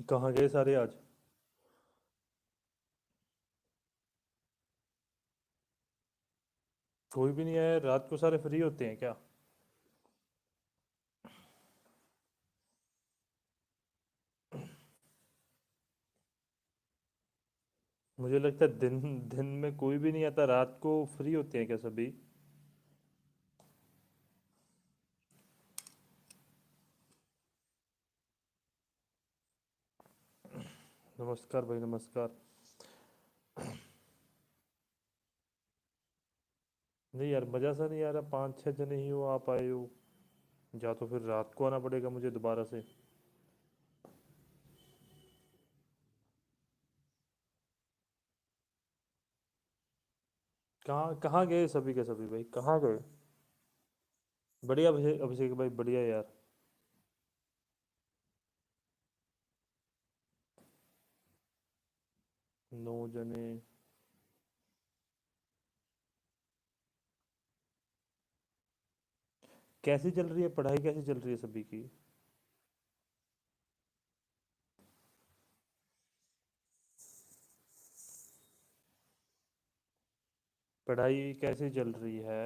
कहाँ गए सारे आज? कोई भी नहीं आया रात को? सारे फ्री होते हैं क्या? मुझे लगता है दिन दिन में कोई भी नहीं आता, रात को फ्री होते हैं क्या सभी? नमस्कार भाई, नमस्कार। नहीं यार, मज़ा सा नहीं आ रहा, पाँच छः जने ही हो, आप आए हो। या तो फिर रात को आना पड़ेगा मुझे दोबारा से। कहाँ कहाँ गए सभी के सभी भाई, कहाँ गए? बढ़िया अभिषेक, अभिषेक भाई बढ़िया यार। 9 जने? कैसी चल रही है पढ़ाई, कैसी चल रही है सभी की? पढ़ाई कैसी चल रही है?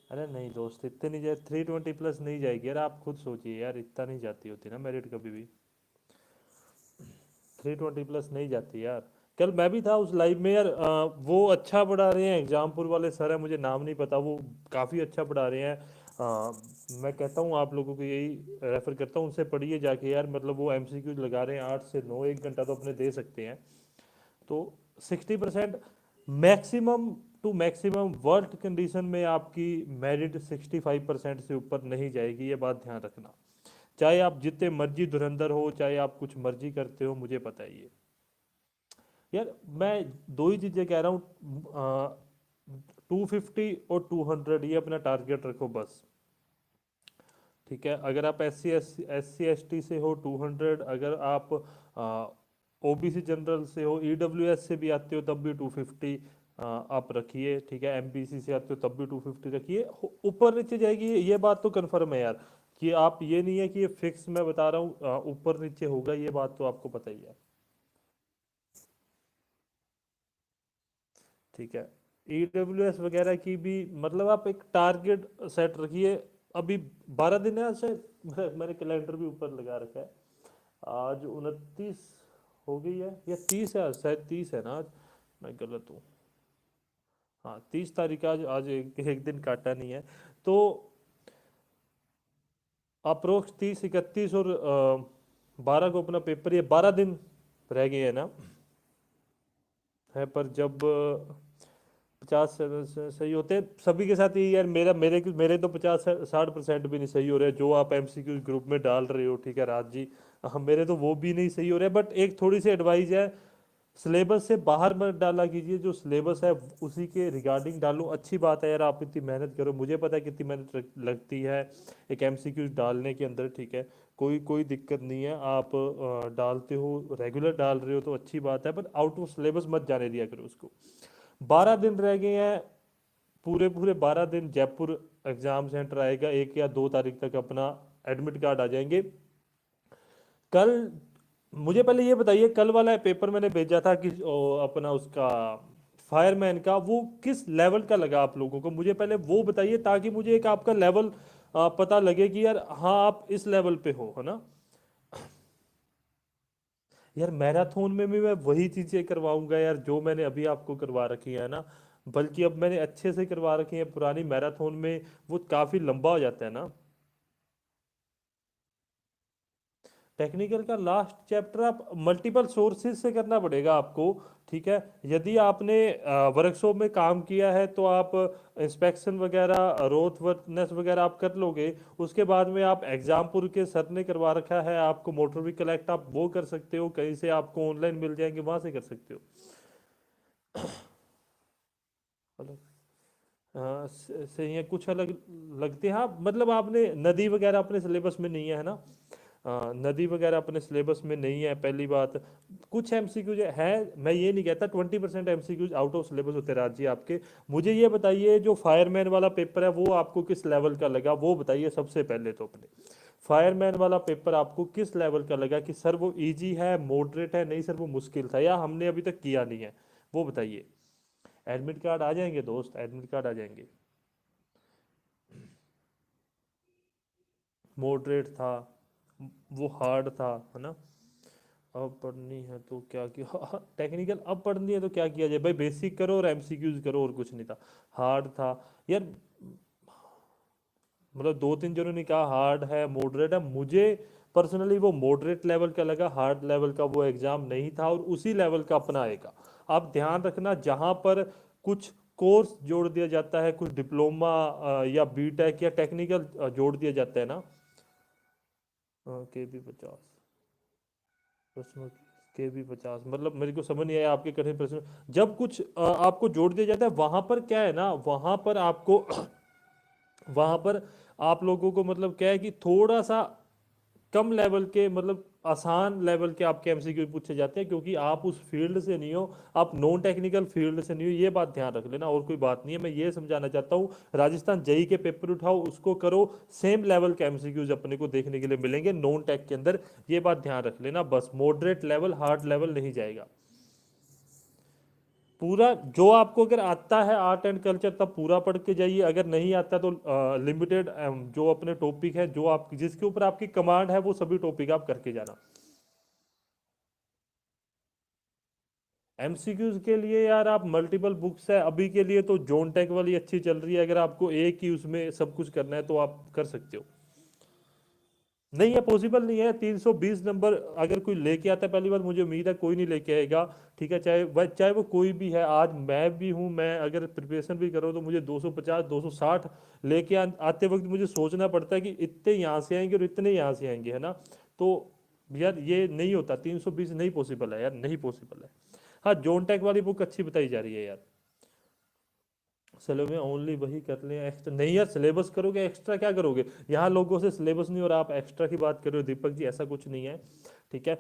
अरे नहीं दोस्त, इतने नहीं जाए, 320 प्लस नहीं जाएगी यार, आप खुद सोचिए यार, इतना नहीं जाती होती ना मेरिट कभी भी। 320 प्लस नहीं जाती यार। कल मैं भी था उस लाइव में यार, वो अच्छा पढ़ा रहे हैं, एग्जामपुर वाले सर है, मुझे नाम नहीं पता, वो काफ़ी अच्छा पढ़ा रहे हैं। मैं कहता हूँ आप लोगों को यही रेफर करता हूँ, उनसे पढ़िए जाके यार, मतलब वो एमसीक्यूज लगा रहे हैं 8 से 9, 1 घंटा तो अपने दे सकते हैं। तो 60% maximum to maximum world condition में आपकी मेरिट 65% से ऊपर नहीं जाएगी, ये बात ध्यान रखना। चाहे आप जितने मर्जी धुरंधर हो, चाहे आप कुछ मर्जी करते हो, मुझे पता ही है यार। मैं दो ही चीज़ें कह रहा हूँ, 250 और 200 ये अपना टारगेट रखो बस। ठीक है, अगर आप एस सी एस टी से हो 200, अगर आप ओबीसी जनरल से हो, ईडब्ल्यूएस से भी आते हो तब भी 250 आप रखिए। ठीक है, एमबीसी से आते हो तब भी 250 रखिए। ऊपर नीचे जाएगी ये बात तो कन्फर्म है यार, कि आप ये नहीं है कि ये फिक्स मैं बता रहा हूँ, ऊपर नीचे होगा, ये बात तो आपको पता ही है। ठीक है, ईडब्ल्यूएस वगैरह की भी, मतलब आप एक टारगेट सेट रखिए। अभी 12 दिन है आज शायद, मैंने कैलेंडर भी ऊपर लगा रखा है। आज 29 हो गई है या 30 है, आज शायद 30 है ना आज, मैं गलत हूँ। हाँ 30 तारीख आज, आज एक दिन काटा नहीं है। तो अप्रोक्स 30, 31 और 12 को अपना पेपर, ये 12 दिन रह गए हैं ना? है पर जब 50 सही होते हैं सभी के साथ ही यार, मेरे तो 50 60% भी नहीं सही हो रहे जो आप एमसीक्यू ग्रुप में डाल रहे हो। ठीक है राज जी, मेरे तो वो भी नहीं सही हो रहे, बट एक थोड़ी सी एडवाइस है, सिलेबस से बाहर मत डाला कीजिए, जो सिलेबस है उसी के रिगार्डिंग डालो। अच्छी बात है यार, आप इतनी मेहनत करो, मुझे पता है कितनी मेहनत लगती है एक एमसीक्यू डालने के अंदर। ठीक है, कोई कोई दिक्कत नहीं है, आप डालते हो, रेगुलर डाल रहे हो तो अच्छी बात है, पर आउट ऑफ सिलेबस मत जाने दिया करो उसको। 12 दिन रह गए हैं, पूरे पूरे 12 दिन जयपुर एग्जाम सेंटर आएगा, 1 या 2 तारीख तक अपना एडमिट कार्ड आ जाएंगे। कल मुझे पहले ये बताइए, कल वाला पेपर मैंने भेजा था कि अपना उसका फायरमैन का, वो किस लेवल का लगा आप लोगों को? मुझे पहले वो बताइए, ताकि मुझे एक आपका लेवल पता लगे कि यार हाँ आप इस लेवल पे हो, है ना? यार मैराथन में भी मैं वही चीजें करवाऊंगा यार जो मैंने अभी आपको करवा रखी है ना, बल्कि अब मैंने अच्छे से करवा रखी है। पुरानी मैराथन में वो काफी लंबा हो जाता है ना। टेक्निकल का लास्ट चैप्टर आप मल्टीपल सोर्सेज से करना पड़ेगा आपको। ठीक है, यदि आपने वर्कशॉप में काम किया है तो आप इंस्पेक्शन वगैरह, रोथ वर्कनेस वगैरह आप कर लोगे। उसके बाद में आप एग्जामपुर के सर ने करवा रखा है आपको मोटर व्हीकल एक्ट, आप वो कर सकते हो, कहीं से आपको ऑनलाइन मिल जाएंगे, वहां से कर सकते हो। हेलो। हाँ सही है, कुछ अलग लगते हैं। हाँ मतलब आपने नदी वगैरह अपने सिलेबस में नहीं है, है ना? नदी वगैरह अपने सिलेबस में नहीं है पहली बात। कुछ एमसीक्यूज है, मैं ये नहीं कहता 20% एमसीक्यूज आउट ऑफ सिलेबस होते हैं राज जी आपके। मुझे ये बताइए जो फायरमैन वाला पेपर है वो आपको किस लेवल का लगा, वो बताइए सबसे पहले तो अपने। फायरमैन वाला पेपर आपको किस लेवल का लगा कि सर वो इजी है, मॉडरेट है, नहीं सर वो मुश्किल था, या हमने अभी तक किया नहीं है, वो बताइए। एडमिट कार्ड आ जाएंगे दोस्त, एडमिट कार्ड आ जाएंगे। मॉडरेट था, वो हार्ड था, है ना। अब पढ़नी है तो क्या किया टेक्निकल अब पढ़नी है तो क्या किया जाए भाई, बेसिक करो और एमसीक्यूज करो और कुछ नहीं था। हार्ड था यार, मतलब दो तीन जनों ने कहा हार्ड है मॉडरेट है, मुझे पर्सनली वो मॉडरेट लेवल का लगा, हार्ड लेवल का वो एग्जाम नहीं था, और उसी लेवल का अपना आएगा। आप ध्यान रखना जहां पर कुछ कोर्स जोड़ दिया जाता है, कुछ डिप्लोमा या बीटेक या टेक्निकल जोड़ दिया जाता है ना। के बी 50 प्रश्न, के बी 50 मतलब मेरे को समझ नहीं आया आपके कठिन प्रश्न। जब कुछ आपको जोड़ दिया जाता है वहां पर क्या है ना, वहां पर आपको वहां पर आप लोगों को मतलब क्या है कि थोड़ा सा कम लेवल के, मतलब आसान लेवल के आपके एमसीक्यू पूछे जाते हैं, क्योंकि आप उस फील्ड से नहीं हो, आप नॉन टेक्निकल फील्ड से नहीं हो, ये बात ध्यान रख लेना, और कोई बात नहीं है। मैं ये समझाना चाहता हूँ, राजस्थान जेई के पेपर उठाओ उसको करो, सेम लेवल के एमसीक्यूज अपने को देखने के लिए मिलेंगे नॉन टेक के अंदर, ये बात ध्यान रख लेना बस। मॉडरेट लेवल हार्ड लेवल नहीं जाएगा। पूरा जो आपको अगर आता है आर्ट एंड कल्चर तब पूरा पढ़ के जाइए, अगर नहीं आता तो लिमिटेड जो अपने टॉपिक है, जो आप जिसके ऊपर आपकी कमांड है वो सभी टॉपिक आप करके जाना। एमसीक्यूज के लिए यार आप मल्टीपल बुक्स है अभी के लिए तो जॉन टेक वाली अच्छी चल रही है, अगर आपको एक ही उसमें सब कुछ करना है तो आप कर सकते हो। नहीं है, पॉसिबल नहीं है। 320 नंबर अगर कोई लेके आता है, पहली बार मुझे उम्मीद है कोई नहीं लेके आएगा, ठीक है, चाहे वो कोई भी है। आज मैं भी हूं, मैं अगर प्रिपरेशन भी करूँ तो मुझे 250 260 लेके आते वक्त मुझे सोचना पड़ता है कि इतने यहाँ से आएंगे और इतने यहाँ से आएंगे, है ना। तो यार ये नहीं होता, 320 नहीं पॉसिबल है यार, नहीं पॉसिबल है। हाँ, जॉन टेक वाली बुक अच्छी बताई जा रही है यार। सिलेबस में ओनली वही कर लें, एक्स्ट्रा नहीं यार, सिलेबस करोगे एक्स्ट्रा क्या करोगे, यहाँ लोगों से सिलेबस नहीं और आप एक्स्ट्रा की बात कर रहे हो दीपक जी, ऐसा कुछ नहीं है, ठीक है।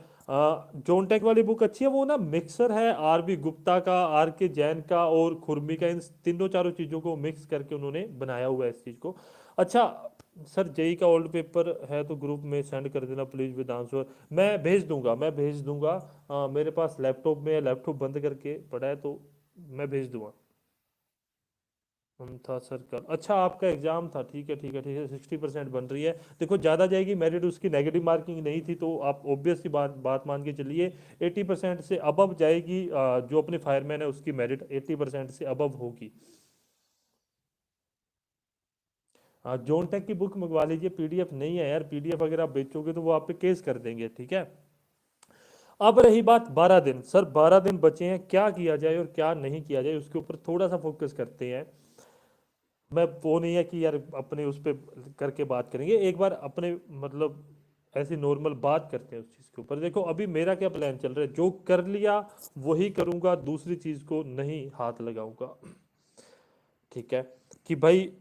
जॉन टेक वाली बुक अच्छी है, वो ना मिक्सर है आर बी गुप्ता का, आर के जैन का और खुरमी का, इन तीनों चारों चीजों को मिक्स करके उन्होंने बनाया हुआ है इस चीज को। अच्छा सर, जेई का ओल्ड पेपर है तो ग्रुप में सेंड कर देना प्लीज विद आंसर। मैं भेज दूंगा, मैं भेज दूंगा। मेरे पास लैपटॉप में, लैपटॉप बंद करके पड़ा है तो मैं भेज दूंगा। था सर कल, अच्छा आपका एग्जाम था, ठीक है ठीक है ठीक है, 60% बन रही है। देखो ज़्यादा जाएगी मेरिट, उसकी नेगेटिव मार्किंग नहीं थी तो आप ऑब्वियस सी बात मान के चलिए 80% से अबव जाएगी। जो अपने फायरमैन है उसकी मेरिट 80% से अबव होगी। हाँ, जॉन टेक की बुक मंगवा लीजिए, पीडीएफ नहीं है यार, पीडीएफ अगर आप बेचोगे तो वो आप पे केस कर देंगे, ठीक है। अब रही बात 12 दिन, सर 12 दिन बचे हैं, क्या किया जाए और क्या नहीं किया जाए उसके ऊपर थोड़ा सा फोकस करते हैं। मैं वो नहीं है कि यार अपने उस पर करके बात करेंगे, एक बार अपने मतलब ऐसी नॉर्मल बात करते हैं उस चीज़ के ऊपर। देखो अभी मेरा क्या प्लान चल रहा है, जो कर लिया वही करूंगा, दूसरी चीज़ को नहीं हाथ लगाऊंगा, ठीक है। कि भाई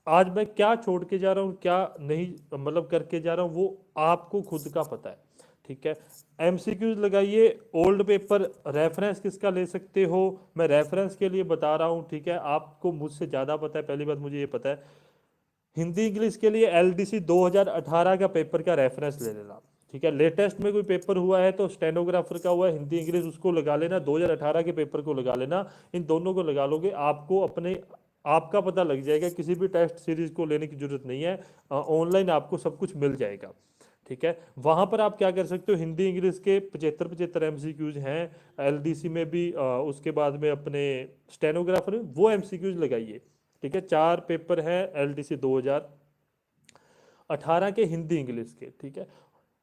आज मैं क्या छोड़ के जा रहा हूँ, क्या नहीं मतलब करके जा रहा हूँ, वो आपको खुद का पता है, ठीक है। एमसीक्यूज लगाइए, ओल्ड पेपर रेफरेंस किसका ले सकते हो, मैं रेफरेंस के लिए बता रहा हूँ, ठीक है। आपको मुझसे ज़्यादा पता है, पहली बात मुझे ये पता है। हिंदी इंग्लिश के लिए एलडीसी 2018 का पेपर का रेफरेंस ले लेना, ठीक है। लेटेस्ट में कोई पेपर हुआ है तो स्टेनोग्राफर का हुआ है हिंदी इंग्लिश, उसको लगा लेना, 2018 के पेपर को लगा लेना। इन दोनों को लगा लोगे, आपको अपने आपका पता लग जाएगा, किसी भी टेस्ट सीरीज को लेने की जरूरत नहीं है, ऑनलाइन आपको सब कुछ मिल जाएगा, ठीक है। वहां पर आप क्या कर सकते हो, हिंदी इंग्लिश के 75 एमसीक्यूज हैं एलडीसी में भी, उसके बाद में अपने स्टेनोग्राफर में वो एमसीक्यूज लगाइए, ठीक है। 4 पेपर है एलडीसी 2018 के हिंदी इंग्लिश के, ठीक है।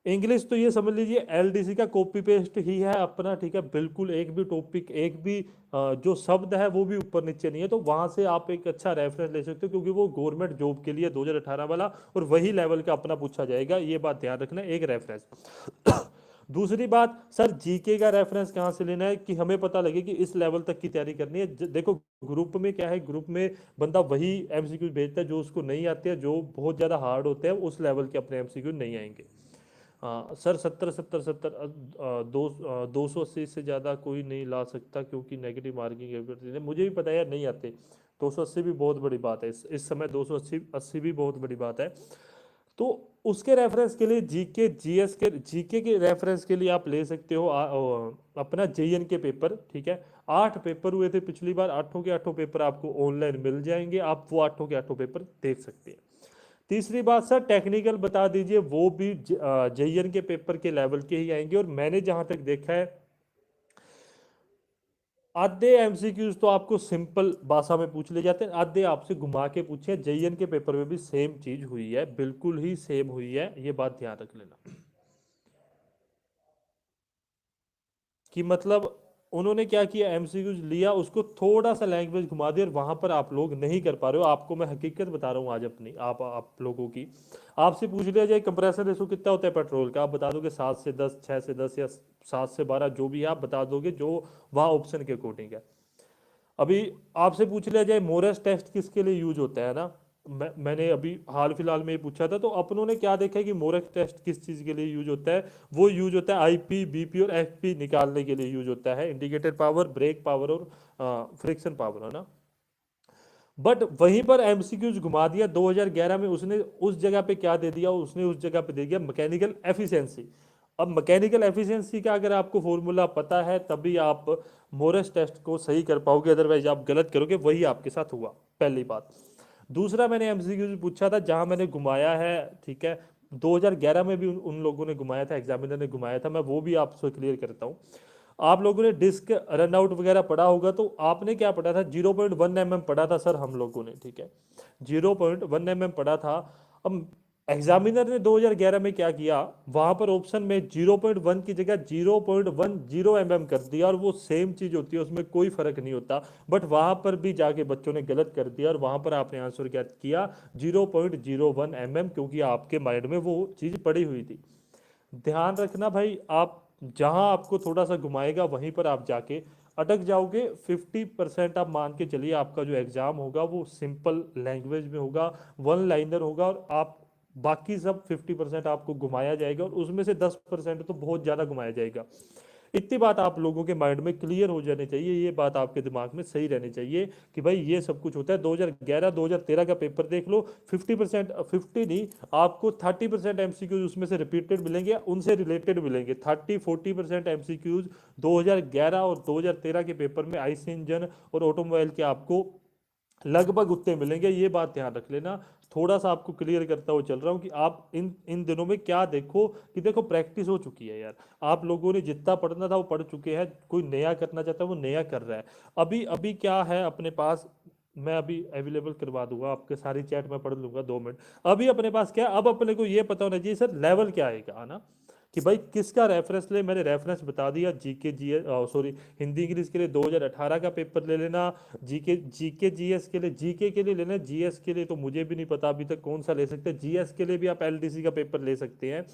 इंग्लिश तो ये समझ लीजिए एलडीसी का कॉपी पेस्ट ही है अपना, ठीक है, बिल्कुल एक भी टॉपिक, एक भी जो शब्द है वो भी ऊपर नीचे नहीं है, तो वहां से आप एक अच्छा रेफरेंस ले सकते हो, क्योंकि वो गवर्नमेंट जॉब के लिए 2018 वाला और वही लेवल का अपना पूछा जाएगा, ये बात ध्यान रखना, एक रेफरेंस। दूसरी बात सर, जीके का रेफरेंस कहाँ से लेना है कि हमें पता लगे कि इस लेवल तक की तैयारी करनी है। देखो ग्रुप में क्या है, ग्रुप में बंदा वही एमसीक्यू भेजता है जो उसको नहीं आते हैं, जो बहुत ज़्यादा हार्ड होते हैं उस लेवल के अपने एमसीक्यू नहीं आएंगे। सर 280 से ज़्यादा कोई नहीं ला सकता क्योंकि नेगेटिव मार्किंग है। मुझे भी पता है यार, नहीं आते। 280 भी बहुत बड़ी बात है, इस समय 280 भी बहुत बड़ी बात है। तो उसके रेफरेंस के लिए जीके के रेफरेंस के लिए आप ले सकते हो अपना जेईएन के पेपर, ठीक है। 8 पेपर हुए थे पिछली बार, आठों के आठों पेपर आपको ऑनलाइन मिल जाएंगे, आप वो आठों के आठों पेपर देख सकते हैं। तीसरी बात सर, टेक्निकल बता दीजिए, वो भी जेईएन के पेपर के लेवल के ही आएंगे। और मैंने जहां तक देखा है, आधे एमसीक्यूज तो आपको सिंपल भाषा में पूछ ले जाते हैं, आधे आपसे घुमा के पूछे। जेईएन के पेपर में भी सेम चीज हुई है, बिल्कुल ही सेम हुई है, ये बात ध्यान रख लेना। कि मतलब उन्होंने क्या किया, एमसीक्यूज लिया, उसको थोड़ा सा लैंग्वेज घुमा दिया, और वहां पर आप लोग नहीं कर पा रहे हो। आपको मैं हकीकत बता रहा हूँ आज अपनी, आप लोगों की। आपसे पूछ लिया जाए कंप्रेसर रेशो कितना होता है पेट्रोल का, आप बता दोगे 7 से 10, 6 से 10, या 7 से 12, जो भी है आप बता दोगे, जो वहाँ ऑप्शन के अकॉर्डिंग है। अभी आपसे पूछ लिया जाए मोरेस टेस्ट किसके लिए यूज होता है ना, मैंने अभी हाल फिलहाल में ये पूछा था, तो अपनों ने क्या देखा है कि मोरेस टेस्ट किस चीज के लिए यूज होता है। वो यूज होता है आईपी, बीपी और एफपी निकालने के लिए यूज होता है, इंडिकेटर पावर, ब्रेक पावर और फ्रिक्शन पावर, है ना। बट वहीं पर एमसीक्यूज घुमा दिया 2011 में, उसने उस जगह पे क्या दे दिया, उसने उस जगह पे दे दिया मैकेनिकल एफिशिएंसी। अब मैकेनिकल एफिशिएंसी का अगर आपको फॉर्मूला पता है, तभी आप मोरेस टेस्ट को सही कर पाओगे, अदरवाइज आप गलत करोगे। वही आपके साथ हुआ, पहली बात। दूसरा, मैंने एमसीक्यूज पूछा था जहां मैंने घुमाया है, ठीक है। 2011 में भी उन लोगों ने घुमाया था, एग्जामिनर ने घुमाया था, मैं वो भी आपसे क्लियर करता हूँ। आप लोगों ने डिस्क रन आउट वगैरह पढ़ा होगा, तो आपने क्या पढ़ा था, 0.1 mm पढ़ा था सर हम लोगों ने, ठीक है। 0.1 mm पढ़ा था। अब एग्जामिनर ने 2011 में क्या किया, वहां पर ऑप्शन में 0.1 की जगह 0.10 mm कर दिया, और वो सेम चीज होती है, उसमें कोई फर्क नहीं होता। बट वहां पर भी जाके बच्चों ने गलत कर दिया, और वहां पर आपने आंसर क्या किया, 0.01 mm, क्योंकि आपके माइंड में वो चीज पड़ी हुई थी। ध्यान रखना भाई, आप जहां आपको थोड़ा सा घुमाएगा वहीं पर आप जाके अटक जाओगे। 50% आप मान के चलिए आपका जो एग्जाम होगा वो सिंपल लैंग्वेज में होगा, वन लाइनर होगा, और आप बाकी सब 50% आपको घुमाया जाएगा, और उसमें से 10% तो बहुत ज्यादा घुमाया जाएगा। इतनी बात आप लोगों के माइंड में क्लियर हो जानी चाहिए, ये बात आपके दिमाग में सही रहनी चाहिए कि भाई ये सब कुछ होता है। 2011 2013 का पेपर देख लो, 50%, 50 नहीं, आपको 30% एमसीक्यूज उसमें से रिपीटेड मिलेंगे, उनसे रिलेटेड मिलेंगे। 30-40% एमसीक्यूज 2011 और 2013 के पेपर में आईसी इंजन और ऑटोमोबाइल के आपको लगभग उतने मिलेंगे, ये बात ध्यान रख लेना। थोड़ा सा आपको क्लियर करता हुआ चल रहा हूँ कि आप इन इन दिनों में क्या देखो, कि देखो प्रैक्टिस हो चुकी है यार। आप लोगों ने जितना पढ़ना था वो पढ़ चुके हैं, कोई नया करना चाहता है वो नया कर रहा है। अभी अभी क्या है अपने पास, मैं अभी अवेलेबल करवा दूंगा आपके सारी चैट, मैं पढ़ लूंगा 2 मिनट। अभी अपने पास क्या है, अब अपने को ये पता होना चाहिए सर लेवल क्या आएगा, है ना। कि भाई किसका रेफरेंस ले, मैंने रेफरेंस बता दिया, GK GS, sorry, Hindi English के लिए 2018 का पेपर ले लेना। जीके जीके जीएस के लिए, जीके के लिए लेना, जीएस के लिए तो मुझे भी नहीं पता अभी तक कौन सा ले सकते हैं। जीएस के लिए भी आप एलडीसी का पेपर ले सकते हैं,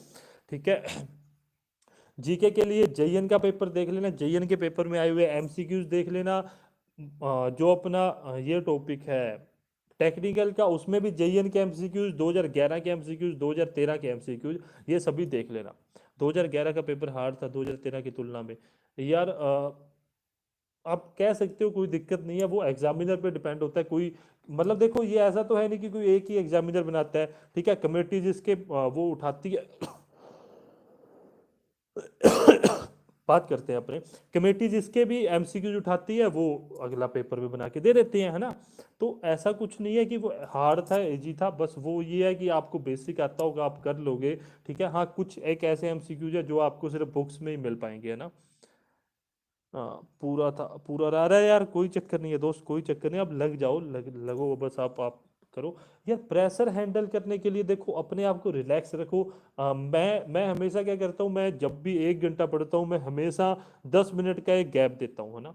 ठीक है। जीके के लिए जेईएन का पेपर देख लेना, जेईएन के पेपर में आए हुए एमसीक्यूज देख लेना। जो अपना ये टॉपिक है टेक्निकल का, उसमें भी जेईएन के एमसीक्यूज, 2011 के एमसीक्यूज, 2013 के एमसीक्यूज, ये सभी देख लेना। 2011 का पेपर हार्ड था 2013 की तुलना में यार। आप कह सकते हो कोई दिक्कत नहीं है, वो एग्जामिनर पे डिपेंड होता है। कोई मतलब देखो, ये ऐसा तो है नहीं कि कोई एक ही एग्जामिनर बनाता है, ठीक है। कमेटी जिसके वो उठाती है बात करते हैं अपने, कमेटी जिसके भी एमसीक्यूज उठाती है, वो अगला पेपर भी बना के दे देते हैं, है ना। तो ऐसा कुछ नहीं है कि वो हार्ड था इजी था, बस वो ये है कि आपको बेसिक आता होगा, आप कर लोगे, ठीक है। हाँ, कुछ एक ऐसे एमसीक्यूज है जो आपको सिर्फ बुक्स में ही मिल पाएंगे, है ना। हाँ, पूरा था, पूरा रहा रहा है यार, कोई चक्कर नहीं है दोस्त, कोई चक्कर नहीं, आप लग जाओ, लगो बस, आप करो। यार प्रेशर हैंडल करने के लिए देखो, अपने आप को रिलैक्स रखो। मैं हमेशा क्या करता हूँ, मैं जब भी 1 घंटा पढ़ता हूँ, मैं हमेशा 10 मिनट का एक गैप देता हूँ, है ना।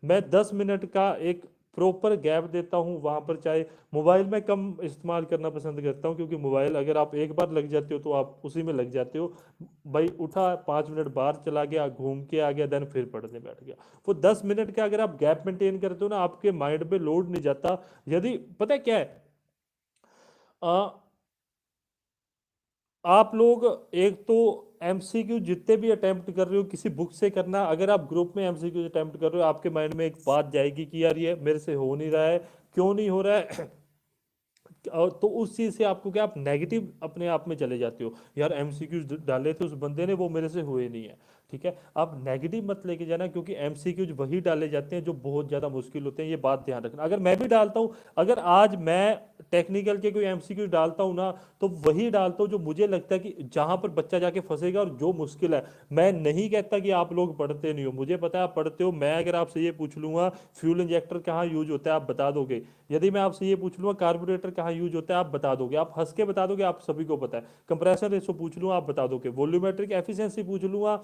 मैं 10 मिनट का एक प्रॉपर गैप देता हूँ वहां पर। चाहे मोबाइल में कम इस्तेमाल करना पसंद करता हूँ, क्योंकि मोबाइल अगर आप एक बार लग जाते हो तो आप उसी में लग जाते हो। भाई उठा, 5 मिनट बाहर चला गया, घूम के आ गया, देन फिर पढ़ने बैठ गया। वो 10 मिनट का अगर आप गैप मेंटेन करते हो ना, आपके माइंड पे लोड नहीं जाता। यदि पता है क्या है, आ, आप लोग एक तो एमसीक्यू जितने भी अटेम्प्ट कर रहे हो किसी बुक से करना, अगर आप ग्रुप में एमसीक्यू अटेम्प्ट कर रहे हो आपके माइंड में एक बात जाएगी कि यार ये मेरे से हो नहीं रहा है, क्यों नहीं हो रहा है। और तो उस चीज से आपको क्या, आप नेगेटिव अपने आप में चले जाते हो, यार एमसीक्यूज डाले थे उस बंदे ने, वो मेरे से हुए नहीं है। ठीक है, आप नेगेटिव मत लेके जाना, क्योंकि एमसीक्यूज वही डाले जाते हैं जो बहुत ज्यादा मुश्किल होते हैं, ये बात ध्यान रखना। अगर मैं भी डालता हूँ, अगर आज मैं टेक्निकल के कोई एमसीक्यूज डालता हूँ ना, तो वही डालता हूँ जो मुझे लगता है कि जहां पर बच्चा जाके फंसेगा और जो मुश्किल है। मैं नहीं कहता कि आप लोग पढ़ते नहीं हो, मुझे पता है आप पढ़ते हो। मैं अगर आपसे ये पूछ लूंगा फ्यूल इंजेक्टर कहाँ यूज होता है, आप बता दोगे। यदि मैं आपसे ये पूछ लूंगा कार्बोरेटर कहाँ यूज होता है, आप बता दोगे, आप हंस के बता दोगे, आप सभी को पता है। कंप्रेसर रेशो पूछ लूंगा, आप बता दोगे। वॉल्यूमेट्रिक एफिशिएंसी पूछ लूंगा,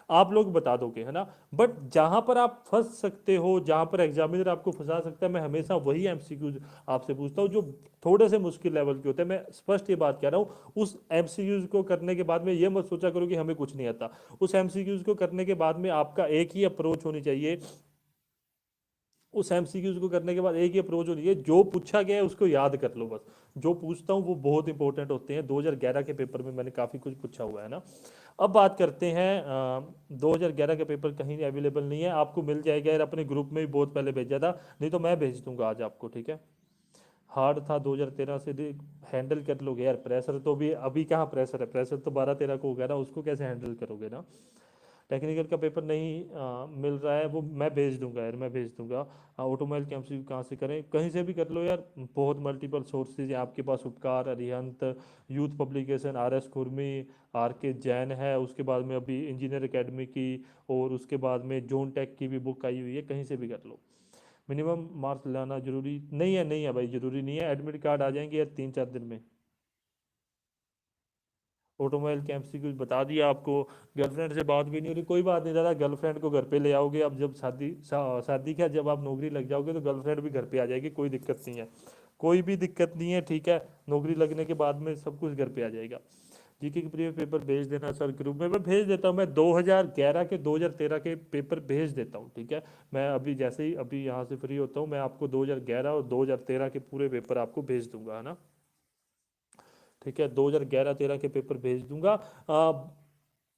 आप लोग बता दोगे, है ना। बट जहां पर आप फंस सकते हो, जहां पर एग्जामिनर आपको फंसा सकता है, मैं हमेशा वही एमसीक्यूज आपसे पूछता हूँ जो थोड़े से मुश्किल लेवल के होते हैं। मैं स्पष्ट ये बात कह रहा हूँ, उस एमसीक्यूज को करने के बाद में ये मत सोचा करो कि हमें कुछ नहीं आता। उस एमसीक्यूज को करने के बाद में आपका एक ही अप्रोच होनी चाहिए, उस एमसीक्यूज को करने के बाद एक ही अप्रोच होनी है, जो पूछा गया है उसको याद कर लो बस। जो पूछता हूँ वो बहुत इंपॉर्टेंट होते हैं, 2011 के पेपर में मैंने काफ़ी कुछ पूछा हुआ है ना। अब बात करते हैं 2011 का पेपर कहीं अवेलेबल नहीं है, आपको मिल जाएगा यार, अपने ग्रुप में भी बहुत पहले भेजा था, नहीं तो मैं भेज दूंगा आज आपको। ठीक है, हार्ड था 2013 से, हैंडल कर लोगे यार। प्रेशर तो भी अभी कहाँ प्रेशर है, प्रेशर तो 12-13 को हो गया ना, उसको कैसे हैंडल करोगे ना। टेक्निकल का पेपर नहीं मिल रहा है, वो मैं भेज दूंगा यार, मैं भेज दूंगा। ऑटोमोबाइल के एमसीक्यू कहाँ से करें, कहीं से भी कर लो यार, बहुत मल्टीपल सोर्सेज हैं आपके पास। उपकार, Arihant, youth publication, R S खुरमी, आर के जैन है, उसके बाद में अभी इंजीनियर एकेडमी की, और उसके बाद में जोन टेक की भी बुक आई हुई है, कहीं से भी कर लो। मिनिमम मार्क्स लाना जरूरी नहीं है, नहीं है भाई, जरूरी नहीं है, एडमिट कार्ड आ जाएंगे यार 3-4 दिन में। ऑटोमोबाइल के एमसीक्यूज बता दिया आपको। गर्लफ्रेंड से बात भी नहीं हो रही, कोई बात नहीं दादा, गर्लफ्रेंड को घर पे ले आओगे। अब जब शादी क्या, जब आप नौकरी लग जाओगे तो गर्लफ्रेंड भी घर पे आ जाएगी, कोई दिक्कत नहीं है, कोई भी दिक्कत नहीं है। ठीक है, नौकरी लगने के बाद में सब कुछ घर पे आ जाएगा। जीके के प्रीवियस पेपर भेज देना सर ग्रुप में, मैं भेज देता हूँ। मैं 2011 के 2013 के पेपर भेज देता हूँ। ठीक है, मैं अभी जैसे ही अभी यहाँ से फ्री होता हूँ, मैं आपको 2011 और 2013 के पूरे पेपर आपको भेज दूंगा, है ना। ठीक है, 2011-13 के पेपर भेज दूंगा।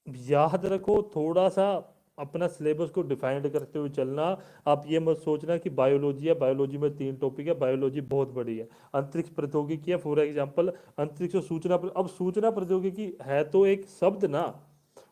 याद रखो थोड़ा सा अपना सिलेबस को डिफाइंड करते हुए चलना। आप ये मत सोचना कि बायोलॉजी है, बायोलॉजी में 3 टॉपिक है, बायोलॉजी बहुत बड़ी है। अंतरिक्ष प्रौद्योगिकी है फॉर एग्जांपल, अंतरिक्ष और सूचना अब सूचना प्रौद्योगिकी है तो एक शब्द ना,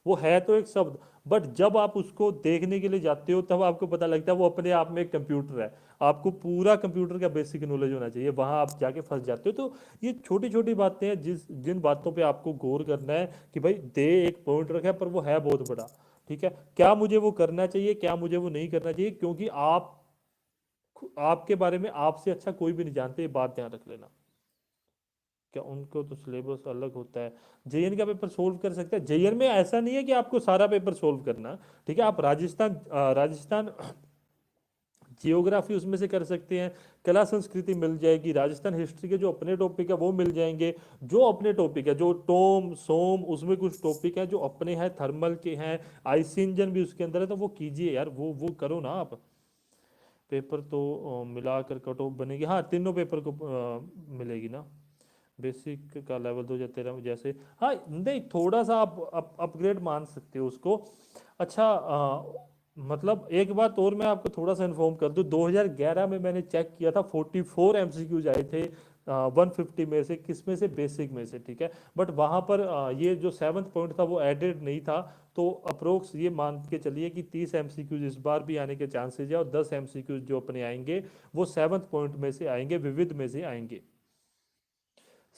वो है तो एक शब्द, बट जब आप उसको देखने के लिए जाते हो तब आपको पता लगता है वो अपने आप में एक कंप्यूटर है। आपको पूरा कंप्यूटर का बेसिक नॉलेज होना चाहिए, वहां आप जाके फंस जाते हो। तो ये छोटी छोटी बातें हैं जिन बातों पे आपको गौर करना है कि भाई दे एक पॉइंट रखा है पर वो है बहुत बड़ा। ठीक है, क्या मुझे वो करना चाहिए, क्या मुझे वो नहीं करना चाहिए, क्योंकि आपके बारे में आपसे अच्छा कोई भी नहीं जानते, ये बात ध्यान रख लेना। क्या उनको तो सिलेबस अलग होता है, जेएन का पेपर सोल्व कर सकते हैं। जेएन में ऐसा नहीं है कि आपको सारा पेपर सोल्व करना। ठीक है, आप राजस्थान जियोग्राफी उसमें से कर सकते हैं, कला संस्कृति मिल जाएगी, राजस्थान हिस्ट्री के जो अपने टॉपिक है वो मिल जाएंगे। जो अपने टॉपिक है, जो टोम सोम उसमें कुछ टॉपिक है जो अपने हैं, थर्मल के हैं, आईसी इंजन भी उसके अंदर है, तो वो कीजिए यार, वो करो ना आप। पेपर तो मिलाकर कट ऑफ बनेगी, हाँ तीनों पेपर को मिलेगी ना। बेसिक का लेवल 2013 में जैसे, हाँ नहीं थोड़ा सा आप अपग्रेड मान सकते हो उसको। अच्छा मतलब एक बात और मैं आपको थोड़ा सा इन्फॉर्म कर दूं, 2011 में मैंने चेक किया था 44 एमसीक्यूज आए थे 150 में से, किस में से, बेसिक में से। ठीक है, बट वहां पर ये जो 7th पॉइंट था वो एडेड नहीं था, तो अप्रोक्स ये मान के चलिए कि 30 एमसीक्यूज इस बार भी आने के चांसेज है, और 10 एमसीक्यूज जो अपने आएंगे वो 7th पॉइंट में से आएंगे, विविध में से आएंगे।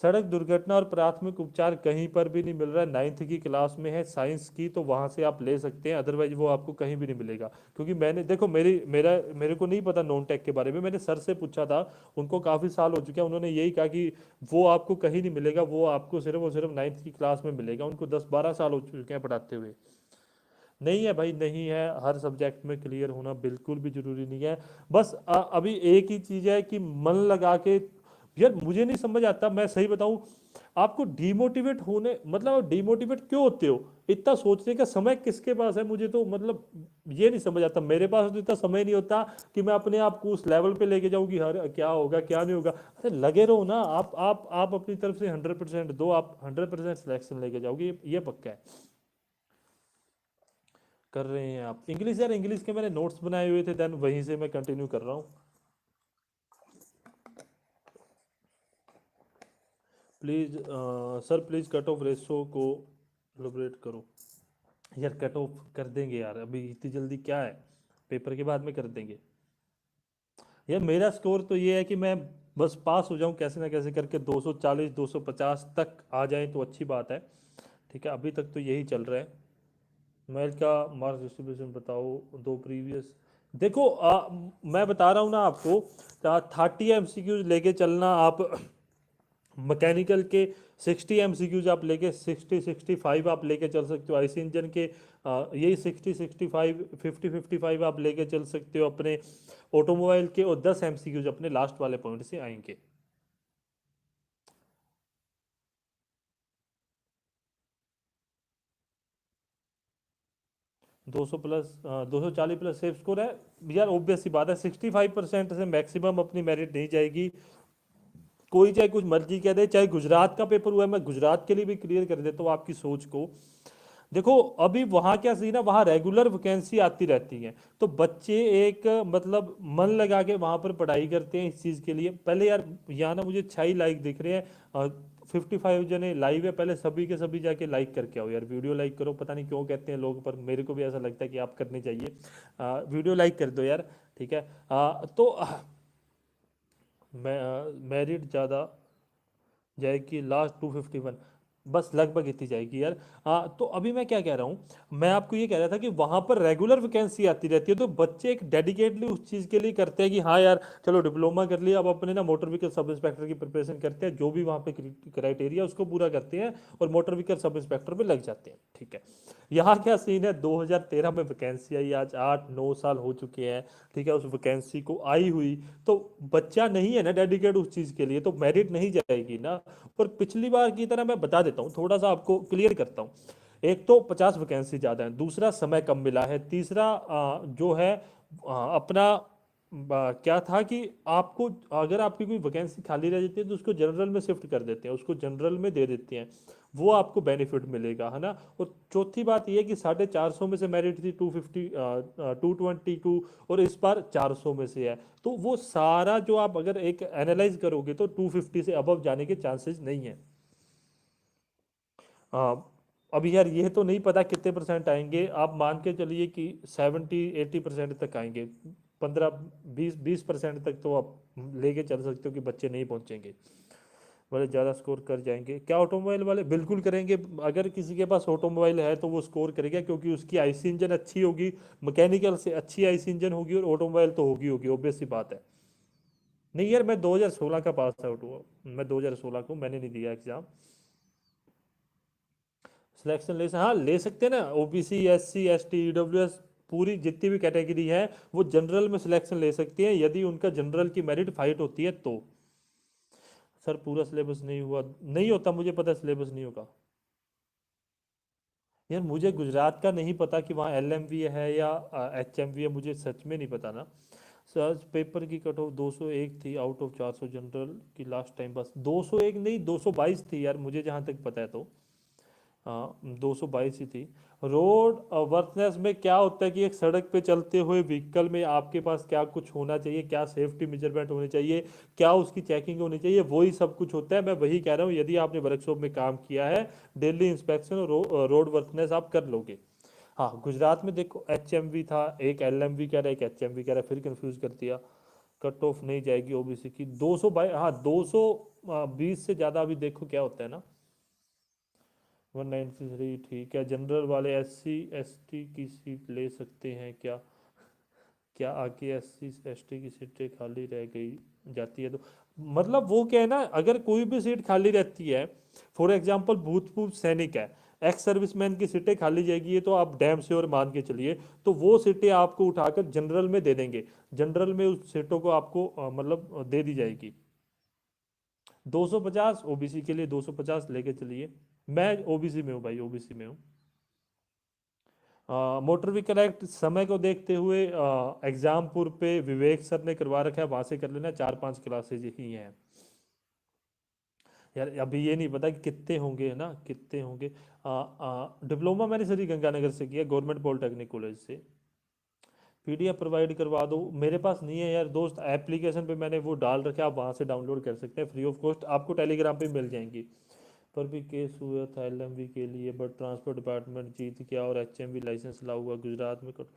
सड़क दुर्घटना और प्राथमिक उपचार कहीं पर भी नहीं मिल रहा है, 9th की क्लास में है साइंस की, तो वहां से आप ले सकते हैं, अदरवाइज वो आपको कहीं भी नहीं मिलेगा। क्योंकि मैंने देखो मेरे को नहीं पता नॉन टेक के बारे में, मैंने सर से पूछा था, उनको काफी साल हो चुके हैं, उन्होंने यही कहा कि वो आपको कहीं नहीं मिलेगा, वो आपको सिर्फ और सिर्फ 9th की क्लास में मिलेगा। उनको 10-12 साल हो चुके हैं पढ़ाते हुए। नहीं है भाई, नहीं है, हर सब्जेक्ट में क्लियर होना बिल्कुल भी जरूरी नहीं है। बस अभी एक ही चीज है कि मन लगा के, यार मुझे नहीं समझ आता, मैं सही बताऊं, आपको डिमोटिवेट होने मतलब डिमोटिवेट क्यों होते हो, इतना सोचने का समय किसके पास है, मुझे तो मतलब ये नहीं समझ आता। मेरे पास तो इतना समय नहीं होता कि मैं अपने आप को उस लेवल पे लेके जाऊं कि हर क्या होगा क्या नहीं होगा। अरे लगे रहो ना, आप अपनी तरफ से 100% दो, आप 100% सिलेक्शन लेके जाओगे, ये पक्का है। कर रहे हैं आप? इंग्लिश यार, इंग्लिश के मैंने नोट्स बनाए हुए थे, देन वहीं से मैं कंटिन्यू कर रहा हूँ। Please sir, please cut off ratio को एलोबरेट करो। यार कट ऑफ कर देंगे यार, अभी इतनी जल्दी क्या है, पेपर के बाद में कर देंगे। यार मेरा स्कोर तो ये है कि मैं बस पास हो जाऊं कैसे ना कैसे करके, 240 250 तक आ जाए तो अच्छी बात है। ठीक है, अभी तक तो यही चल रहा है। मेल का मार्क्स डिस्ट्रीब्यूशन बताओ, दो प्रीवियस। देखो मैं बता रहा हूँ ना आपको, 30 MCQs लेके चलना आप। मैकेनिकल के 60 MCQs आप लेके 60 65 आप लेके चल सकते हो। आईसी इंजन के यही 60 65 50 55 आप लेके चल सकते हो अपने। ऑटोमोबाइल के और 10 MCQs अपने लास्ट वाले पॉइंट से आएंगे। 200 प्लस, 240 प्लस सेफ स्कोर है। यार ऑब्वियस सी बात है, 65% से मैक्सिमम अपनी मेरिट नहीं जाएगी। कोई चाहे कुछ मर्जी कह दे, चाहे गुजरात का पेपर हुआ है, मैं गुजरात के लिए भी क्लियर कर देता हूँ आपकी सोच को। देखो अभी वहाँ क्या सीन है, वहाँ रेगुलर वैकेंसी आती रहती है, तो बच्चे एक मतलब मन लगा के वहाँ पर पढ़ाई करते हैं इस चीज़ के लिए। पहले यार यहाँ ना मुझे 6 लाइक दिख रहे हैं, 55 जने लाइव है, पहले सभी के सभी जाके लाइक करके आओ यार, वीडियो लाइक करो। पता नहीं क्यों कहते हैं लोग, पर मेरे को भी ऐसा लगता है कि आप करनी चाहिए। वीडियो लाइक कर दो यार। ठीक है, तो मैं मेरिट ज़्यादा जाएगी लास्ट 251, बस लगभग इतनी जाएगी यार। हाँ, तो अभी मैं क्या कह रहा हूँ, मैं आपको ये कह रहा था कि वहां पर रेगुलर वैकेंसी आती रहती है, तो बच्चे एक डेडिकेटली उस चीज के लिए करते हैं कि हाँ यार चलो डिप्लोमा कर लिया, अब अपने ना मोटर व्हीकल सब इंस्पेक्टर की प्रिपरेशन करते हैं, जो भी वहां पे क्राइटेरिया उसको पूरा करते हैं और मोटर व्हीकल सब इंस्पेक्टर पे लग जाते हैं। ठीक है, यहाँ क्या सीन है, 2013 में वैकेंसी आई, आज 8 9 साल हो चुके हैं। ठीक है, उस वैकेंसी को आई हुई, तो बच्चा नहीं है ना डेडिकेट उस चीज के लिए, तो मेरिट नहीं जाएगी ना। पर पिछली बार की तरह मैं बता देता हूँ, थोड़ा सा आपको क्लियर करता हूँ। एक तो 50 वैकेंसी ज़्यादा है, दूसरा समय कम मिला है, तीसरा जो है अपना क्या था कि आपको अगर आपकी कोई वैकेंसी खाली रह जाती है तो उसको जनरल में शिफ्ट कर देते हैं, उसको जनरल में दे देते हैं, वो आपको बेनिफिट मिलेगा, है ना। और चौथी बात ये है कि 450 में से मेरिट थी 250, 222, और इस बार 400 में से है, तो वो सारा जो आप अगर एक एनालाइज करोगे तो 250 से अबव जाने के चांसेस नहीं है। आ, अभी यार ये तो नहीं पता कितने परसेंट आएंगे, आप मान के चलिए कि 70 80% तक आएंगे। 15 20 20% तक तो आप लेके चल सकते हो कि बच्चे नहीं पहुंचेंगे, वाले ज़्यादा स्कोर कर जाएंगे। क्या ऑटोमोबाइल वाले बिल्कुल करेंगे, अगर किसी के पास ऑटोमोबाइल है तो वो स्कोर करेगा, क्योंकि उसकी आईसी इंजन अच्छी होगी, मैकेनिकल से अच्छी आईसी इंजन होगी, और ऑटोमोबाइल तो होगी होगी, ऑब्वियस सी बात है। नहीं यार, मैं 2016 का पास आउट हुआ, मैं 2016 को मैंने नहीं दिया एग्जाम। सिलेक्शन ले, हाँ ले सकते हैं ना, ओबीसी एससी एसटी ईडब्ल्यूएस पूरी जितनी भी कैटेगरी है वो जनरल में सिलेक्शन ले सकती है, यदि उनका जनरल की मेरिट फाइट होती है तो। सर पूरा सिलेबस नहीं हुआ, नहीं होता, मुझे पता सिलेबस नहीं होगा। यार मुझे गुजरात का नहीं पता कि वहाँ एलएमवी है या एचएमवी है, मुझे सच में नहीं पता ना। सर्च पेपर की कट ऑफ 201 थी आउट ऑफ 400 जनरल की लास्ट टाइम, बस 201 नहीं 222 थी यार, मुझे जहाँ तक पता है तो। हाँ 222 ही थी। रोड वर्कनेस में क्या होता है कि एक सड़क पे चलते हुए व्हीकल में आपके पास क्या कुछ होना चाहिए, क्या सेफ्टी मेजरमेंट होने चाहिए, क्या उसकी चेकिंग होनी चाहिए, वही सब कुछ होता है। मैं वही कह रहा हूँ, यदि आपने वर्कशॉप में काम किया है, डेली इंस्पेक्शन और रोड वर्कनेस आप कर लोगे। हाँ गुजरात में देखो एचएमवी था, एक एलएमवी कह रहा है, एक एचएमवी कह रहा है, फिर कंफ्यूज कर दिया। कट ऑफ नहीं जाएगी ओबीसी की 200 बाई, हाँ 220 से ज़्यादा अभी देखो क्या होता है ना। 193, ठीक है। जनरल वाले SC ST की सीट ले सकते हैं क्या? क्या आके SC ST की सीटें खाली रह गई जाती है तो, मतलब वो क्या है ना, अगर कोई भी सीट खाली रहती है, फॉर एग्जांपल भूतपूर्व सैनिक है, एक्स सर्विसमैन की सीटें खाली जाएगी, ये तो आप डैम श्योर मान के चलिए, तो वो सीटें आपको उठाकर जनरल में दे देंगे, जनरल में उस सीटों को आपको मतलब दे दी जाएगी। 250 ओबीसी के लिए 250 लेके चलिए। मैं ओबीसी में हूँ भाई, ओबीसी में हूँ। मोटर व्हीकल एक्ट समय को देखते हुए एग्जामपुर पे विवेक सर ने करवा रखा है, वहां से कर लेना, 4 5 क्लासेज ही हैं। यार अभी ये नहीं पता कि कितने होंगे, है ना, कितने होंगे। डिप्लोमा मैंने श्री गंगानगर से किया, गवर्नमेंट पॉलिटेक्निक कॉलेज से। पीडीएफ प्रोवाइड करवा दो, मेरे पास नहीं है यार दोस्त, एप्लीकेशन पे मैंने वो डाल रखा है, आप वहाँ से डाउनलोड कर सकते हैं फ्री ऑफ कॉस्ट, आपको टेलीग्राम पे मिल जाएंगी। पर भी केस हुआ था एलएमवी के लिए, बट ट्रांसपोर्ट डिपार्टमेंट जीत गया और एचएमवी लाइसेंस ला हुआ गुजरात में कट।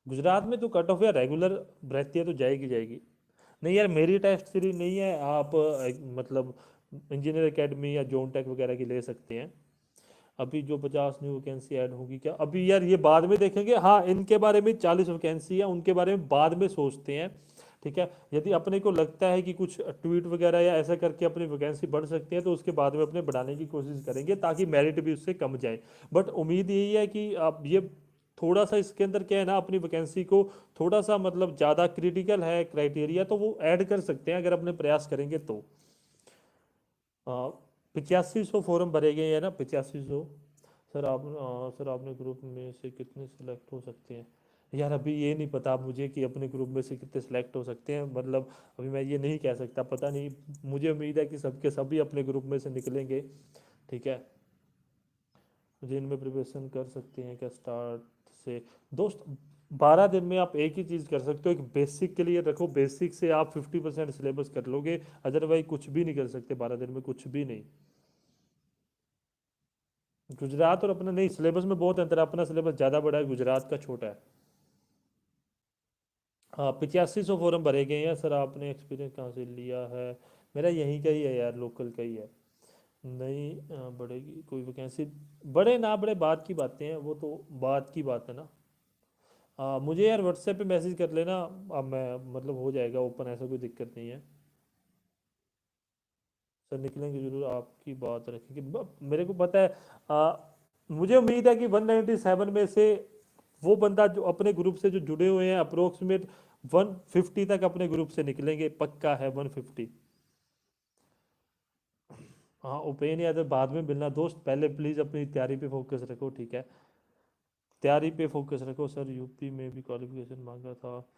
गुजरात में तो कट ऑफ या रेगुलर रहती है तो जाएगी जाएगी। नहीं यार मेरी टेस्ट सीरीज नहीं है, आप मतलब इंजीनियर एकेडमी या जोन टेक वगैरह की ले सकते हैं। अभी जो 50 न्यू वैकेंसी ऐड होगी क्या, अभी यार ये बाद में देखेंगे, हाँ इनके बारे में 40 वैकेंसी है उनके बारे में बाद में सोचते हैं। ठीक है, यदि अपने को लगता है कि कुछ ट्वीट वगैरह या ऐसा करके अपनी वैकेंसी बढ़ सकती है तो उसके बाद में अपने बढ़ाने की कोशिश करेंगे ताकि मेरिट भी उससे कम जाए। बट उम्मीद यही है कि आप ये थोड़ा सा इसके अंदर क्या है ना, अपनी वैकेंसी को थोड़ा सा मतलब ज़्यादा क्रिटिकल है क्राइटेरिया तो वो ऐड कर सकते हैं अगर अपने प्रयास करेंगे तो। 8500 फॉर्म भरे गए हैं ना, 8500। सर आप सर आपने ग्रुप में से कितने सेलेक्ट हो सकते हैं। यार अभी ये नहीं पता मुझे कि अपने ग्रुप में से कितने सेलेक्ट हो सकते हैं, मतलब अभी मैं ये नहीं कह सकता, पता नहीं। मुझे उम्मीद है कि सबके सभी अपने ग्रुप में से निकलेंगे। ठीक है, मुझे इनमें प्रिपरेशन कर सकते हैं क्या स्टार्ट से। दोस्त 12 दिन में आप एक ही चीज़ कर सकते हो, एक बेसिक के लिए रखो, बेसिक से आप 50% सिलेबस कर लोगे, अदरवाइज कुछ भी नहीं कर सकते 12 दिन में, कुछ भी नहीं। गुजरात और अपना नहीं, सिलेबस में बहुत अंतर है, अपना सिलेबस ज़्यादा बड़ा है, गुजरात का छोटा है। हाँ 8500 फॉर्म भरे गए हैं सर, आपने एक्सपीरियंस कहाँ से लिया है। मेरा यहीं का ही है यार, लोकल का ही है। नहीं बढ़ेगी कोई वैकेंसी, बड़े ना बड़े बात की बातें हैं, वो तो बात की बात है ना। मुझे यार व्हाट्सएप पे मैसेज कर लेना, अब मैं मतलब हो जाएगा ओपन, ऐसा कोई दिक्कत नहीं है। सर निकलेंगे जरूर, आपकी बात रखेंगे, मेरे को पता है। मुझे उम्मीद है कि 197 में से वो बंदा जो अपने ग्रुप से जो जुड़े हुए हैं अप्रोक्सीमेट 150 तक अपने ग्रुप से निकलेंगे, पक्का है 150। हाँ ओपेन या तो बाद में मिलना दोस्त, पहले प्लीज़ अपनी तैयारी पे फोकस रखो, ठीक है। तैयारी पे फोकस रखो सर, यूपी में भी क्वालिफिकेशन मांगा था।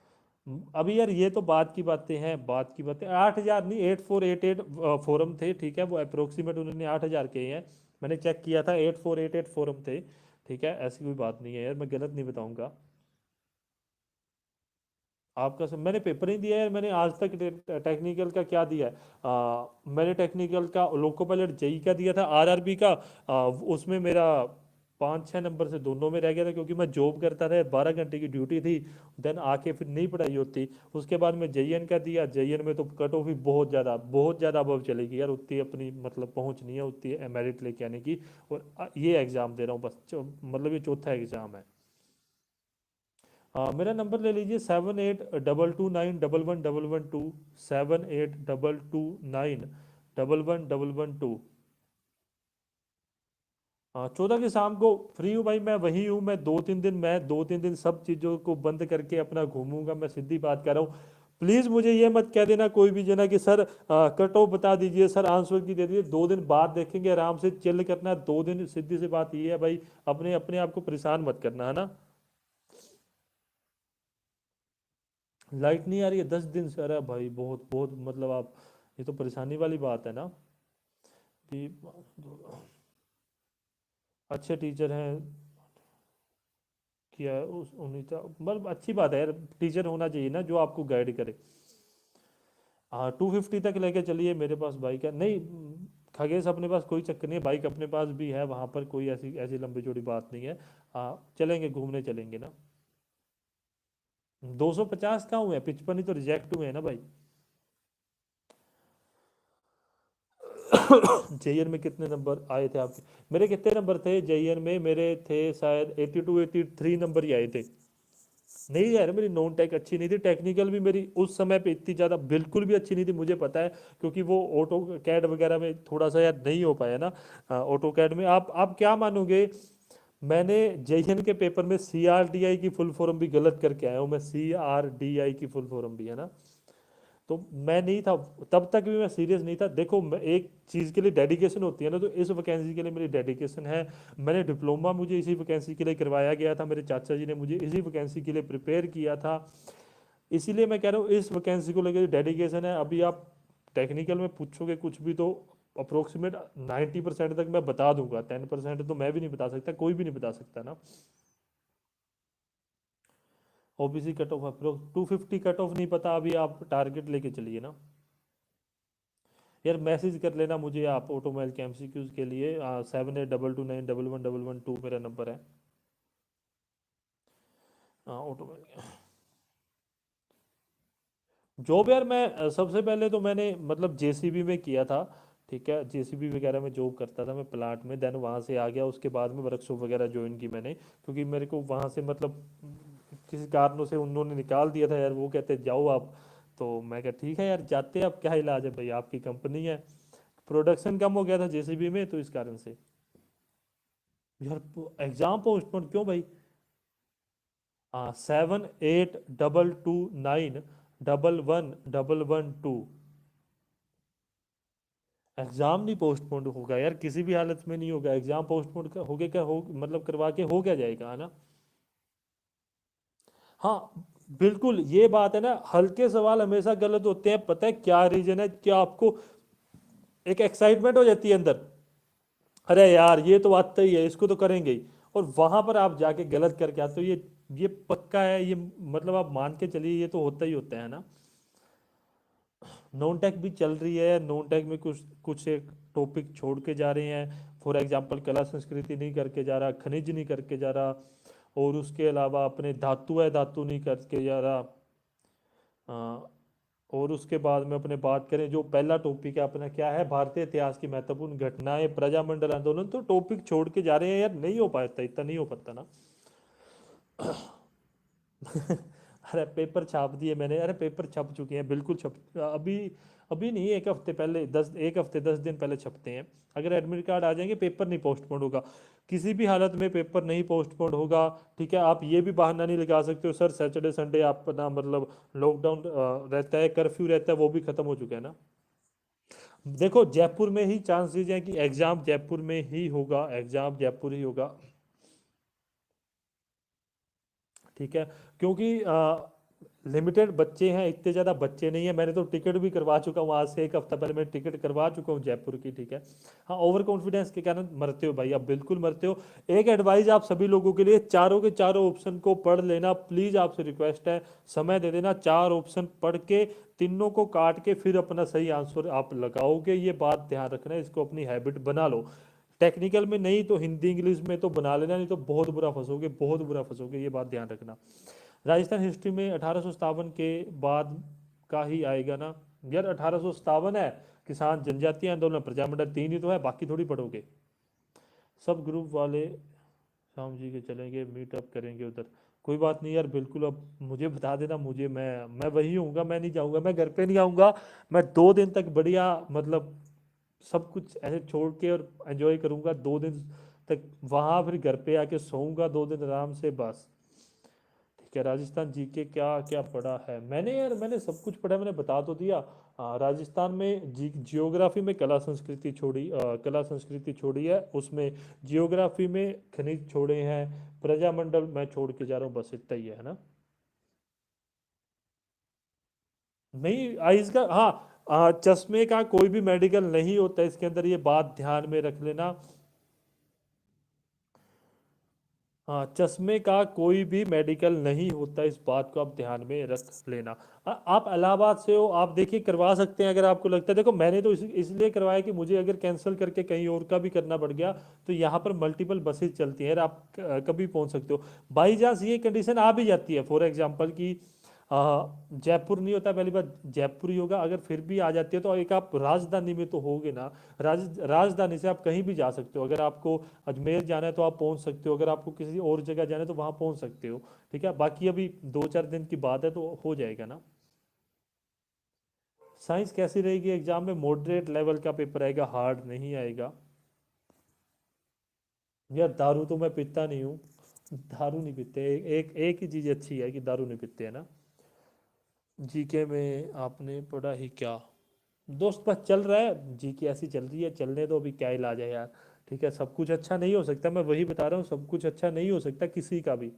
अभी यार ये तो बात की बातें हैं, बात की बातें, 8000 नहीं 8488 फोरम थे, ठीक है, वो अप्रोक्सीमेट उन्होंने 8000 के हैं। मैंने चेक किया था 8488 फोरम थे। ठीक है, ऐसी कोई बात नहीं है यार, मैं गलत नहीं बताऊंगा। आपका सब मैंने पेपर ही दिया है, मैंने आज तक टेक्निकल का क्या दिया है। मैंने टेक्निकल का लोको पायलट जेई का दिया था, आरआरबी का। उसमें मेरा 5-6 नंबर से दोनों में रह गया था, क्योंकि मैं जॉब करता था, 12 घंटे की ड्यूटी थी। देन आके फिर नहीं पढ़ाई होती। उसके बाद मैं जेईएन का दिया, जेईएन में तो कट ऑफ ही बहुत ज़्यादा अबव चलेगी यार, उतनी अपनी मतलब पहुंच नहीं है उतनी मेरिट लेके आने की। और ये एग्ज़ाम दे रहा हूँ बस, मतलब ये चौथा एग्ज़ाम है। हाँ मेरा नंबर ले लीजिए, 7822911112, 7822911112। हाँ 14 की शाम को फ्री हूँ भाई, मैं वही हूँ, मैं 2-3 दिन सब चीज़ों को बंद करके अपना घूमूंगा, मैं सीधी बात कर रहा हूँ। प्लीज़ मुझे ये मत कह देना कोई भी जना कि सर कट ऑफ बता दीजिए, सर आंसर की दे दीजिए, 2 दिन बाद देखेंगे, आराम से चिल करना है 2 दिन, सीधी सी बात ये है भाई। अपने अपने आप को परेशान मत करना, है ना। लाइट नहीं आ रही है 10 दिन से, अरे भाई बहुत बहुत मतलब आप, ये तो परेशानी वाली बात है ना कि अच्छे टीचर हैं। किया उस उन्हीं का मतलब अच्छी बात है यार, टीचर होना चाहिए ना जो आपको गाइड करे। हाँ 250 तक लेके चलिए, मेरे पास बाइक है, नहीं खगेश अपने पास कोई चक्कर नहीं है, बाइक अपने पास भी है, वहाँ पर कोई ऐसी ऐसी लंबी चौड़ी बात नहीं है। हाँ चलेंगे, घूमने चलेंगे ना। 250 कहाँ हुए हैं, 55 ही तो रिजेक्ट हुए हैं ना भाई। जेईएन में कितने नंबर आए थे आपके, मेरे कितने नंबर थे जेईएन में, मेरे थे शायद 82-83 नंबर ही आए थे। नहीं यार मेरी नॉन टेक अच्छी नहीं थी, टेक्निकल भी मेरी उस समय पे इतनी ज़्यादा बिल्कुल भी अच्छी नहीं थी, मुझे पता है। क्योंकि वो ऑटो कैड वगैरह में थोड़ा सा यार नहीं हो पाया ना। ऑटो कैड में आप क्या मानोगे, मैंने जेईएन के पेपर में CRDI की फुल फॉर्म भी गलत करके आया हूँ, मैं CRDI की फुल फॉर्म भी है ना। तो मैं नहीं था, तब तक भी मैं सीरियस नहीं था। देखो एक चीज़ के लिए डेडिकेशन होती है ना, तो इस वैकेंसी के लिए मेरी डेडिकेशन है। मैंने डिप्लोमा मुझे इसी वैकेंसी के लिए करवाया गया था, मेरे चाचा जी ने मुझे इसी वैकेंसी के लिए प्रिपेयर किया था। इसीलिए मैं कह रहा हूँ इस वैकेंसी को लेकर डेडिकेशन है। अभी आप टेक्निकल में पूछोगे कुछ भी तो अप्रोक्सीमेट 90% तक मैं बता दूंगा, 10% तो मैं भी नहीं बता सकता, कोई भी नहीं बता सकता ना। OBC cut off approx 250 cut off नहीं पता, अभी आप टारगेट लेके चलिए ना यार। मैसेज कर लेना मुझे आप ऑटोमेल के एमसीक्यूज के लिए, 7822911112 मेरा नंबर है। हाँ ऑटोमेल जॉब यार, मैं सबसे पहले तो मैंने मतलब जेसीबी में किया था। ठीक है, जेसीबी वगैरह में जॉब करता था मैं प्लांट में, देन वहाँ से आ गया, उसके बाद में वर्कशॉप वगैरह ज्वाइन की मैंने, क्योंकि मेरे को वहाँ से मतलब किसी कारणों से उन्होंने निकाल दिया था यार, वो कहते जाओ आप। तो मैं कहा ठीक है यार जाते हैं, अब क्या इलाज है भाई, आपकी कंपनी है। प्रोडक्शन कम हो गया था जेसीबी में, तो इस कारण से। यार एग्जाम पोस्टपोन क्यों भाई? 7822911112। एग्जाम नहीं पोस्टपोन होगा यार, किसी भी हालत में नहीं होगा एग्जाम पोस्टपोन हो गया क्या हो, मतलब करवा के हो क्या जाएगा, है ना। हाँ बिल्कुल, ये बात है ना, हल्के सवाल हमेशा गलत होते हैं, पता है क्या रीजन है, क्या आपको एक एक्साइटमेंट हो जाती है अंदर, अरे यार ये तो आता ही है, इसको तो करेंगे ही, और वहां पर आप जाके गलत करके आते हो, ये पक्का है ये, मतलब आप मान के चलिए ये तो होता ही होता है ना। नॉन टेक भी चल रही है, नॉन टेक में कुछ कुछ एक टॉपिक छोड़ के जा रहे हैं, फॉर एग्जांपल कला संस्कृति नहीं करके जा रहा, खनिज नहीं करके जा रहा, और उसके अलावा अपने धातु है धातु नहीं करके जा रहा। और उसके बाद में अपने बात करें जो पहला टॉपिक है अपना क्या है, भारतीय इतिहास की महत्वपूर्ण घटनाएं, प्रजामंडल आंदोलन, तो टॉपिक छोड़ के जा रहे हैं यार, नहीं हो पाता, इतना नहीं हो पाता ना। अरे पेपर छाप दिए मैंने, अरे पेपर छप चुके हैं, बिल्कुल छप अभी, अभी नहीं, एक हफ्ते पहले, 10 दिन पहले छपते हैं। अगर एडमिट कार्ड आ जाएंगे पेपर नहीं पोस्टपोन होगा, किसी भी हालत में पेपर नहीं पोस्टपोन होगा। ठीक है, आप ये भी बहाना नहीं लगा सकते हो सर सैटरडे संडे आप ना मतलब लॉकडाउन रहता है, कर्फ्यू रहता है, वो भी खत्म हो चुका है ना। देखो जयपुर में ही चांसेस हैं कि एग्जाम जयपुर में ही होगा, एग्जाम जयपुर ही होगा। ठीक है, क्योंकि लिमिटेड बच्चे हैं, इतने ज़्यादा बच्चे नहीं है, मैंने तो टिकट भी करवा चुका हूँ, आज से एक हफ्ता पहले मैं टिकट करवा चुका हूँ जयपुर की। ठीक है, हाँ ओवर कॉन्फिडेंस के कारण मरते हो भाई, आप बिल्कुल मरते हो। एक एडवाइस आप सभी लोगों के लिए, चारों के चारों ऑप्शन को पढ़ लेना प्लीज़, आपसे रिक्वेस्ट है, समय दे देना, चार ऑप्शन पढ़ के तीनों को काट के फिर अपना सही आंसर आप लगाओगे, ये बात ध्यान रखना, इसको अपनी हैबिट बना लो। टेक्निकल में नहीं तो हिंदी इंग्लिश में तो बना लेना, नहीं तो बहुत बुरा फंसोगे, बहुत बुरा फंसोगे, ये बात ध्यान रखना। राजस्थान हिस्ट्री में 1857 के बाद का ही आएगा ना। यार 1857 है, किसान जनजातीय आंदोलन, प्रजामंडल, तीन ही तो है, बाकी थोड़ी पढ़ोगे। सब ग्रुप वाले शाम जी के चलेंगे, मीटअप करेंगे उधर। कोई बात नहीं यार, बिल्कुल अब मुझे बता देना, मुझे मैं वही होऊंगा, मैं नहीं जाऊंगा, मैं घर पे नहीं आऊंगा। मैं 2 दिन तक बढ़िया मतलब सब कुछ ऐसे छोड़ के और एंजॉय करूंगा 2 दिन तक, वहां फिर घर पे आके सोऊंगा 2 दिन आराम से बस। ठीक है, राजस्थान जीके क्या क्या पढ़ा है मैंने यार, मैंने सब कुछ पढ़ा, मैंने बता तो दिया। राजस्थान में जियोग्राफी में कला संस्कृति छोड़ी, कला संस्कृति छोड़ी है, उसमें जियोग्राफी में खनिज छोड़े हैं, प्रजामंडल मैं छोड़ के जा रहा हूँ, बस इतना ही है ना। नहीं आइज का, हाँ चश्मे का कोई भी मेडिकल नहीं होता इसके अंदर, ये बात ध्यान में रख लेना। हाँ चश्मे का कोई भी मेडिकल नहीं होता, इस बात को आप ध्यान में रख लेना। आप इलाहाबाद से हो, आप देखिए करवा सकते हैं अगर आपको लगता है, देखो मैंने तो इसलिए करवाया कि मुझे अगर कैंसिल करके कहीं और का भी करना पड़ गया तो यहाँ पर मल्टीपल बसेज चलती हैं, आप कभी पहुँच सकते हो। बाई चांस ये कंडीशन आ भी जाती है, फॉर एग्जाम्पल कि जयपुर नहीं होता, पहली बात जयपुर ही होगा, अगर फिर भी आ जाती है तो एक आप राजधानी में तो होगे ना। राजधानी से आप कहीं भी जा सकते हो, अगर आपको अजमेर जाना है तो आप पहुंच सकते हो, अगर आपको किसी और जगह जाना है तो वहां पहुंच सकते हो। ठीक है, बाकी अभी 2-4 दिन की बात है तो हो जाएगा ना। साइंस कैसी रहेगी एग्जाम में? मॉडरेट लेवल का पेपर आएगा, हार्ड नहीं आएगा। यार दारू तो मैं पीता नहीं हूँ, दारू नहीं पीते, एक ही चीज अच्छी है कि दारू नहीं पीते है ना। जीके में आपने पढ़ा ही क्या? दोस्त बस चल रहा है, जीके ऐसी चल रही है, चलने दो, अभी क्या इलाज है यार। ठीक है, सब कुछ अच्छा नहीं हो सकता, मैं वही बता रहा हूँ, सब कुछ अच्छा नहीं हो सकता किसी का भी।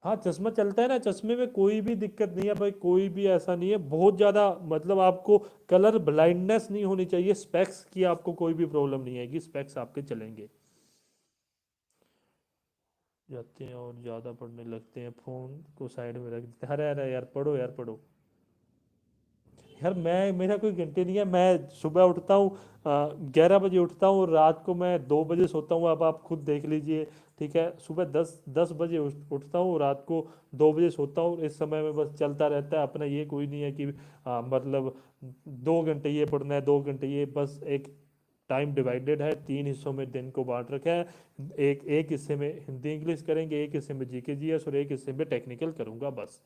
हाँ चश्मा चलता है ना, चश्मे में कोई भी दिक्कत नहीं है भाई, कोई भी ऐसा नहीं है बहुत ज़्यादा, मतलब आपको कलर ब्लाइंडनेस नहीं होनी चाहिए, स्पेक्स की आपको कोई भी प्रॉब्लम नहीं आएगी, स्पेक्स आपके चलेंगे। जाते हैं और ज़्यादा पढ़ने लगते हैं, फ़ोन को साइड में रख देते हैं। अरे अरे यार पढ़ो यार पढ़ो। यार मैं, मेरा कोई घंटे नहीं है, मैं सुबह उठता हूँ 11 बजे उठता हूँ, रात को मैं 2 बजे सोता हूँ, अब आप खुद देख लीजिए। ठीक है, सुबह 10 बजे उठता हूँ, रात को 2 बजे सोता हूँ, इस समय में बस चलता रहता है अपना, ये कोई नहीं है कि मतलब 2 घंटे ये पढ़ना है 2 घंटे ये, बस एक टाइम डिवाइडेड है, 3 हिस्सों में दिन को बांट रखा है। एक एक हिस्से में हिंदी इंग्लिश करेंगे, एक हिस्से में जीके जीएस, और एक हिस्से में टेक्निकल करूंगा बस।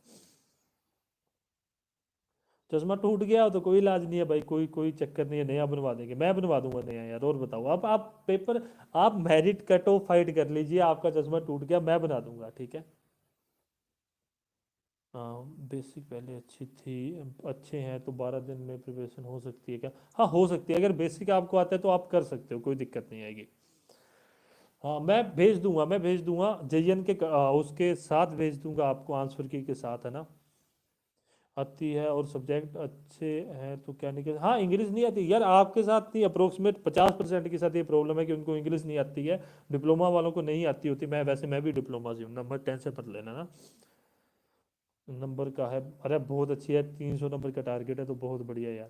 चश्मा टूट गया हो तो कोई इलाज नहीं है भाई, कोई कोई चक्कर नहीं है, नया बनवा देंगे, मैं बनवा दूंगा नया यार। और बताओ, आप पेपर, आप मेरिट कट ऑफ फाइट कर लीजिए, आपका चश्मा टूट गया मैं बना दूंगा, ठीक है। हाँ बेसिक पहले अच्छी थी, अच्छे हैं तो 12 दिन में प्रिपरेशन हो सकती है क्या? हाँ हो सकती है, अगर बेसिक आपको आता है तो आप कर सकते हो, कोई दिक्कत नहीं आएगी। हाँ मैं भेज दूंगा जेईएन के उसके साथ भेज दूंगा आपको, आंसर की के साथ, है ना। आती है और सब्जेक्ट अच्छे हैं तो क्या नहीं हाँ इंग्लिश नहीं आती यार, आपके साथ नहीं, अप्रोक्सीमेट 50% के साथ ये प्रॉब्लम है कि उनको इंग्लिश नहीं आती है, डिप्लोमा वालों को नहीं आती होती। मैं वैसे मैं भी डिप्लोमा से हूँ, नंबर 10 से पढ़ लेना ना। नंबर का है, अरे बहुत अच्छी है, 300 नंबर का टारगेट है तो बहुत बढ़िया यार।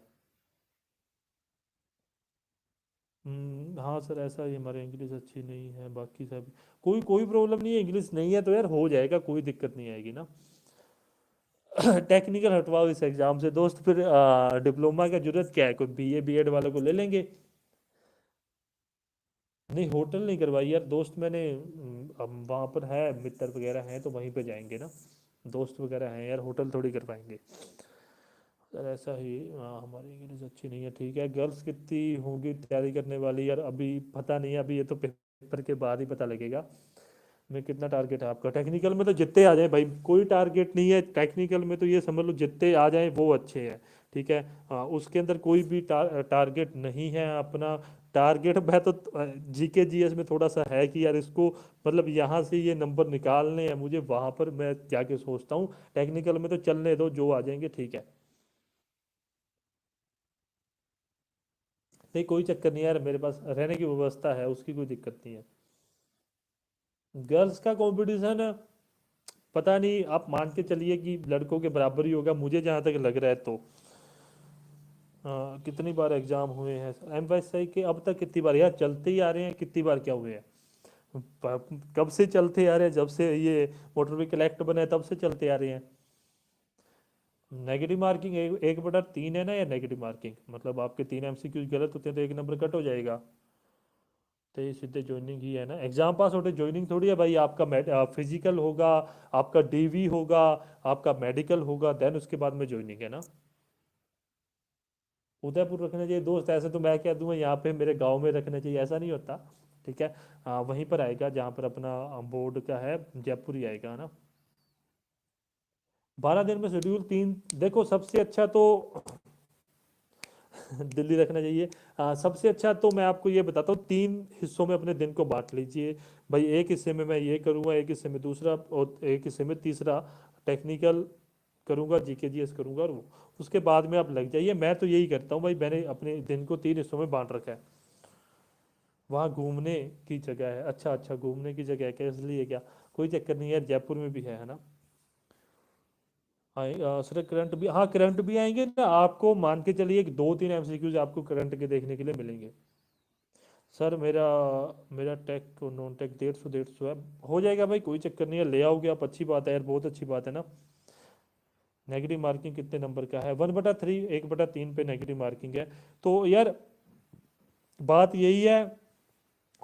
हाँ सर ऐसा ही, हमारे इंग्लिश अच्छी नहीं है, बाकी सब कोई कोई प्रॉब्लम नहीं है, इंग्लिश नहीं है तो यार हो जाएगा, कोई दिक्कत नहीं आएगी ना। टेक्निकल हटवाओ इस एग्जाम से दोस्त, फिर डिप्लोमा का जरूरत क्या है, कोई बीए बीएड वालों को ले लेंगे। नहीं होटल नहीं करवाई यार दोस्त मैंने, अब वहाँ पर है मित्र वगैरह हैं तो वहीं पे जाएंगे ना, दोस्त वगैरह हैं यार, होटल थोड़ी करवाएंगे। सर ऐसा ही, हमारी इंग्लिश अच्छी नहीं है, ठीक है। गर्ल्स कितनी होंगी तैयारी करने वाली यार, अभी पता नहीं है, अभी ये तो पेपर के बाद ही पता लगेगा। मैं कितना टारगेट है आपका टेक्निकल में? तो जितने आ जाए भाई, कोई टारगेट नहीं है टेक्निकल में, तो ये समझ लो जितने आ जाए वो अच्छे हैं, ठीक है। उसके अंदर कोई भी टारगेट नहीं है अपना। टारगेट मैं तो जीके जीएस में थोड़ा सा है कि यार इसको, मतलब यहाँ से ये नंबर निकालने हैं मुझे, वहां पर मैं जाके सोचता हूँ। टेक्निकल में तो चलने दो, जो आ जाएंगे ठीक है। नहीं कोई चक्कर नहीं यार, मेरे पास रहने की व्यवस्था है, उसकी कोई दिक्कत नहीं है। गर्ल्स का कंपटीशन पता नहीं, आप मान के चलिए कि लड़कों के बराबर ही होगा, मुझे जहाँ तक लग रहा है तो। कितनी बार एग्जाम हुए हैं एमएसआई के अब तक, कितनी बार यार चलते ही आ रहे हैं, कितनी बार क्या हुए हैं? कब से चलते आ रहे हैं, जब से ये मोटर व्हीकल एक्ट बना है तब से चलते आ रहे हैं। नेगेटिव मार्किंग 1/3 है ना, या नेगेटिव मार्किंग मतलब आपके 3 एमसीक्यू गलत होते हैं तो 1 नंबर कट हो जाएगा। तो ये सीधे ज्वाइनिंग ही है ना, एग्जाम पास होते ज्वाइनिंग थोड़ी है भाई, आपका फिजिकल होगा, आपका डीवी होगा, आपका मेडिकल होगा, देन उसके बाद में ज्वाइनिंग है ना। उदयपुर रखना चाहिए दोस्त, ऐसे तो मैं कह दूंगा यहाँ पे मेरे गांव में रखना चाहिए, ऐसा नहीं होता। ठीक है, वहीं पर आएगा जहाँ पर अपना बोर्ड का है, जयपुर ही आएगा ना। 12 दिन में शेड्यूल तीन, देखो सबसे अच्छा तो दिल्ली रखना चाहिए। सबसे अच्छा तो मैं आपको ये बताता हूँ, 3 हिस्सों में अपने दिन को बांट लीजिए। भाई एक हिस्से में मैं ये करूँगा, एक हिस्से में दूसरा, और एक हिस्से में तीसरा टेक्निकल करूँगा, जीके जीएस करूँगा, और वो उसके बाद में आप लग जाइए। मैं तो यही करता हूँ भाई, मैंने अपने दिन को 3 हिस्सों में बांट रखा है। वहाँ घूमने की जगह है, अच्छा अच्छा घूमने की जगह है क्या, इसलिए क्या? कोई चक्कर नहीं है, जयपुर में भी है ना। हाँ सर करंट भी, हाँ करंट भी आएंगे ना, आपको मान के चलिए कि 2-3 एमसीक्यूज आपको करंट के देखने के लिए मिलेंगे। सर मेरा मेरा टेक और नॉन टेक 150-150 है, हो जाएगा भाई, कोई चक्कर नहीं है, ले आओगे आप, अच्छी बात है यार, बहुत अच्छी बात है ना। नेगेटिव मार्किंग कितने नंबर का है? 1/3, 1/3 पे नेगेटिव मार्किंग है। तो यार बात यही है,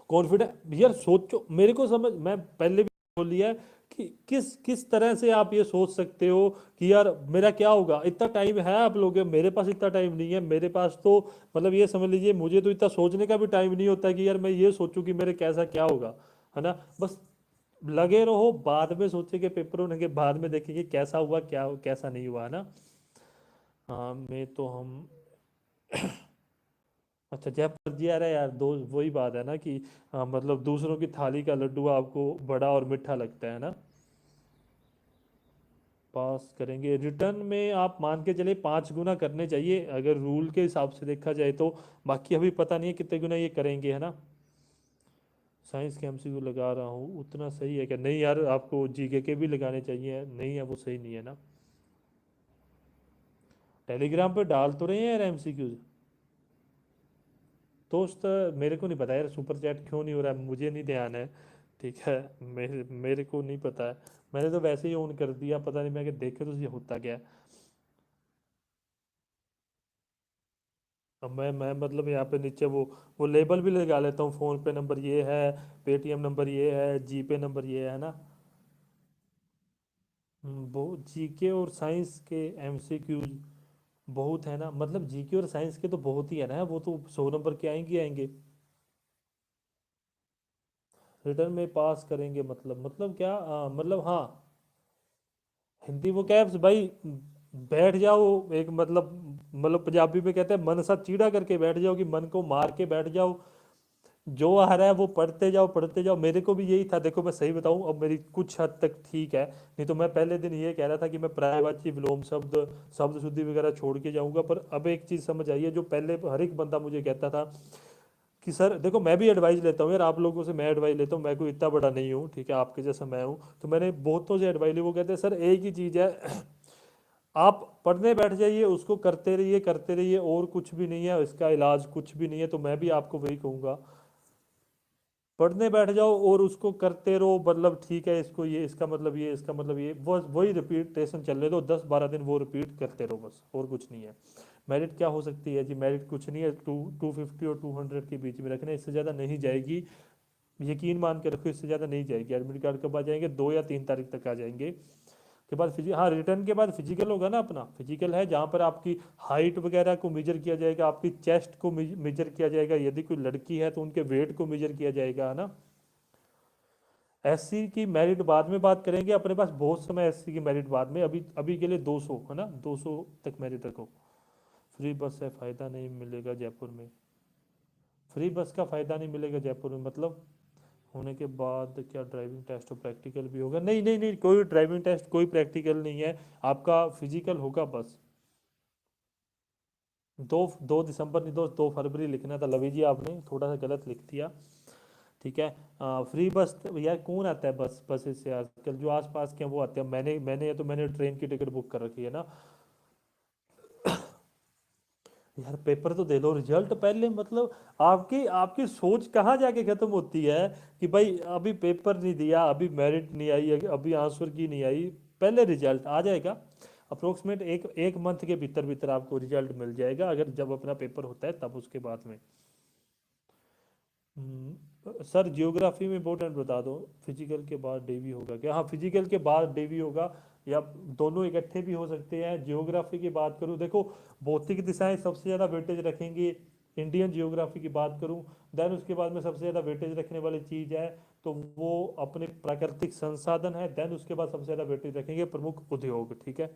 कॉन्फिडेंस यार सोचो, मेरे को समझ, मैं पहले भी बोल लिया है कि किस किस तरह से आप ये सोच सकते हो कि यार मेरा क्या होगा, इतना टाइम है आप लोग, मेरे पास इतना टाइम नहीं है, मेरे पास तो मतलब ये समझ लीजिए, मुझे तो इतना सोचने का भी टाइम नहीं होता कि यार मैं ये सोचूं कि मेरे कैसा क्या होगा, है ना। बस लगे रहो, बाद में सोचेंगे, पेपर होने के बाद में देखेंगे कैसा हुआ, क्या कैसा नहीं हुआ, है ना। हाँ मैं तो हम अच्छा जयपुर जी आ रहा है यार, दो वही बात है ना कि मतलब दूसरों की थाली का लड्डू आपको बड़ा और मीठा लगता है ना। पास करेंगे। रिटर्न में आप मान के चले 5 गुना करने चाहिए अगर रूल के हिसाब से देखा जाए तो। बाकी अभी पता नहीं है कितने गुना ये करेंगे, है ना। साइंस के एमसीक्यू लगा रहा हूँ, उतना सही है क्या? नहीं यार, आपको जीके के भी लगाने चाहिए, नहीं है वो सही नहीं है ना। टेलीग्राम पे डाल तो रहे हैं यार एमसीक्यूज। दोस्त मेरे को नहीं पता यार सुपर चैट क्यों नहीं हो रहा है, मुझे नहीं ध्यान है। ठीक है, मेरे मेरे को नहीं पता है। मैंने तो वैसे ही ऑन कर दिया, पता नहीं मैं देखे तो ये होता क्या है। अब मैं मतलब यहाँ पे नीचे वो लेबल भी लगा लेता हूँ, फ़ोन पे नंबर ये है, पेटीएम नंबर ये है, जीपे नंबर ये है ना। वो जीके और साइंस के एमसीक्यूज बहुत है ना, मतलब जीके और साइंस के तो बहुत ही है ना, वो तो 100 नंबर के आएंगे आएंगे। रिटर्न में पास करेंगे मतलब क्या, मतलब हाँ। हिंदी वो क्या है भाई, बैठ जाओ एक मतलब पंजाबी में कहते हैं मन सा चीड़ा करके बैठ जाओ, कि मन को मार के बैठ जाओ। जो आ रहा है वो पढ़ते जाओ पढ़ते जाओ। मेरे को भी यही था, देखो मैं सही बताऊं, अब मेरी कुछ हद तक ठीक है। नहीं तो मैं पहले दिन ये कह रहा था कि मैं पर्यायवाची विलोम शब्द, शब्द शुद्धि वगैरह छोड़ के जाऊंगा, पर अब एक चीज़ समझ आई है, जो पहले हर एक बंदा मुझे कहता था कि सर देखो, मैं भी एडवाइस लेता हूँ यार, आप लोगों से मैं एडवाइस लेता हूँ, मैं कोई इतना बड़ा नहीं हूँ, ठीक है, आपके जैसा मैं हूँ। तो मैंने बहुतों से एडवाइस ली, वो कहते हैं सर एक ही चीज़ है, आप पढ़ने बैठ जाइए, उसको करते रहिए, और कुछ भी नहीं है, इसका इलाज कुछ भी नहीं है। तो मैं भी आपको वही कहूँगा, पढ़ने बैठ जाओ और उसको करते रहो, मतलब ठीक है, इसको ये, इसका मतलब ये, इसका मतलब ये, बस वही रिपीटेशन चलने दो, 10 12 दिन वो रिपीट करते रहो बस, और कुछ नहीं है। मेरिट क्या हो सकती है जी, मेरिट कुछ नहीं है, 250 और 200 के बीच में रखना, इससे ज़्यादा नहीं जाएगी। यकीन मान के रखो, इससे ज़्यादा नहीं जाएगी। एडमिट कार्ड कब आ जाएंगे, 2 या 3 तारीख तक आ जाएंगे। के बाद हाँ, रिटर्न के बाद फिजिकल होगा ना, अपना फिजिकल है, जहाँ पर आपकी हाइट वगैरह को मेजर किया जाएगा, आपकी चेस्ट को मेजर किया जाएगा, यदि कोई लड़की है तो उनके वेट को मेजर किया जाएगा, है ना। एससी की मेरिट बाद में बात करेंगे, अपने पास बहुत समय एससी की मेरिट बाद में, अभी अभी के लिए 200 है ना, 200 तक मेरिट रखो। फ्री बस है, फ़ायदा नहीं मिलेगा जयपुर में। फ्री बस का फ़ायदा नहीं मिलेगा जयपुर में मतलब, होने के बाद क्या ड्राइविंग टेस्ट और प्रैक्टिकल भी होगा? नहीं नहीं नहीं, कोई ड्राइविंग टेस्ट कोई प्रैक्टिकल नहीं है, आपका फिजिकल होगा बस। 2 दिसंबर नहीं, 2 फरवरी लिखना था लवी जी, आपने थोड़ा सा गलत लिख दिया। ठीक है। फ्री बस यार, कौन आता है बस से आजकल, जो आसपास के हैं वो आते हैं, मैंने मैंने तो मैंने ट्रेन की टिकट बुक कर रखी है ना। यार पेपर तो दे लो, रिजल्ट पहले मतलब, आपकी आपकी सोच कहाँ जाके खत्म होती है कि भाई अभी पेपर नहीं दिया, अभी मेरिट नहीं आई, अभी आंसर की नहीं आई, पहले रिजल्ट आ जाएगा। अप्रोक्सीमेट एक एक मंथ के भीतर भीतर आपको रिजल्ट मिल जाएगा, अगर जब अपना पेपर होता है तब, उसके बाद में। सर जियोग्राफी में इंपॉर्टेंट बता दो, फिजिकल के बाद डीवी होगा क्या? हाँ, फिजिकल के बाद डीवी होगा, या दोनों इकट्ठे भी हो सकते हैं। जियोग्राफी की बात करूँ, देखो भौतिक दिशाएं सबसे ज़्यादा वेटेज रखेंगे। इंडियन जियोग्राफी की बात करूँ, देन उसके बाद में सबसे ज़्यादा वेटेज रखने वाली चीज़ है, तो वो अपने प्राकृतिक संसाधन है। देन उसके बाद सबसे ज़्यादा वेटेज रखेंगे प्रमुख उद्योग, ठीक है।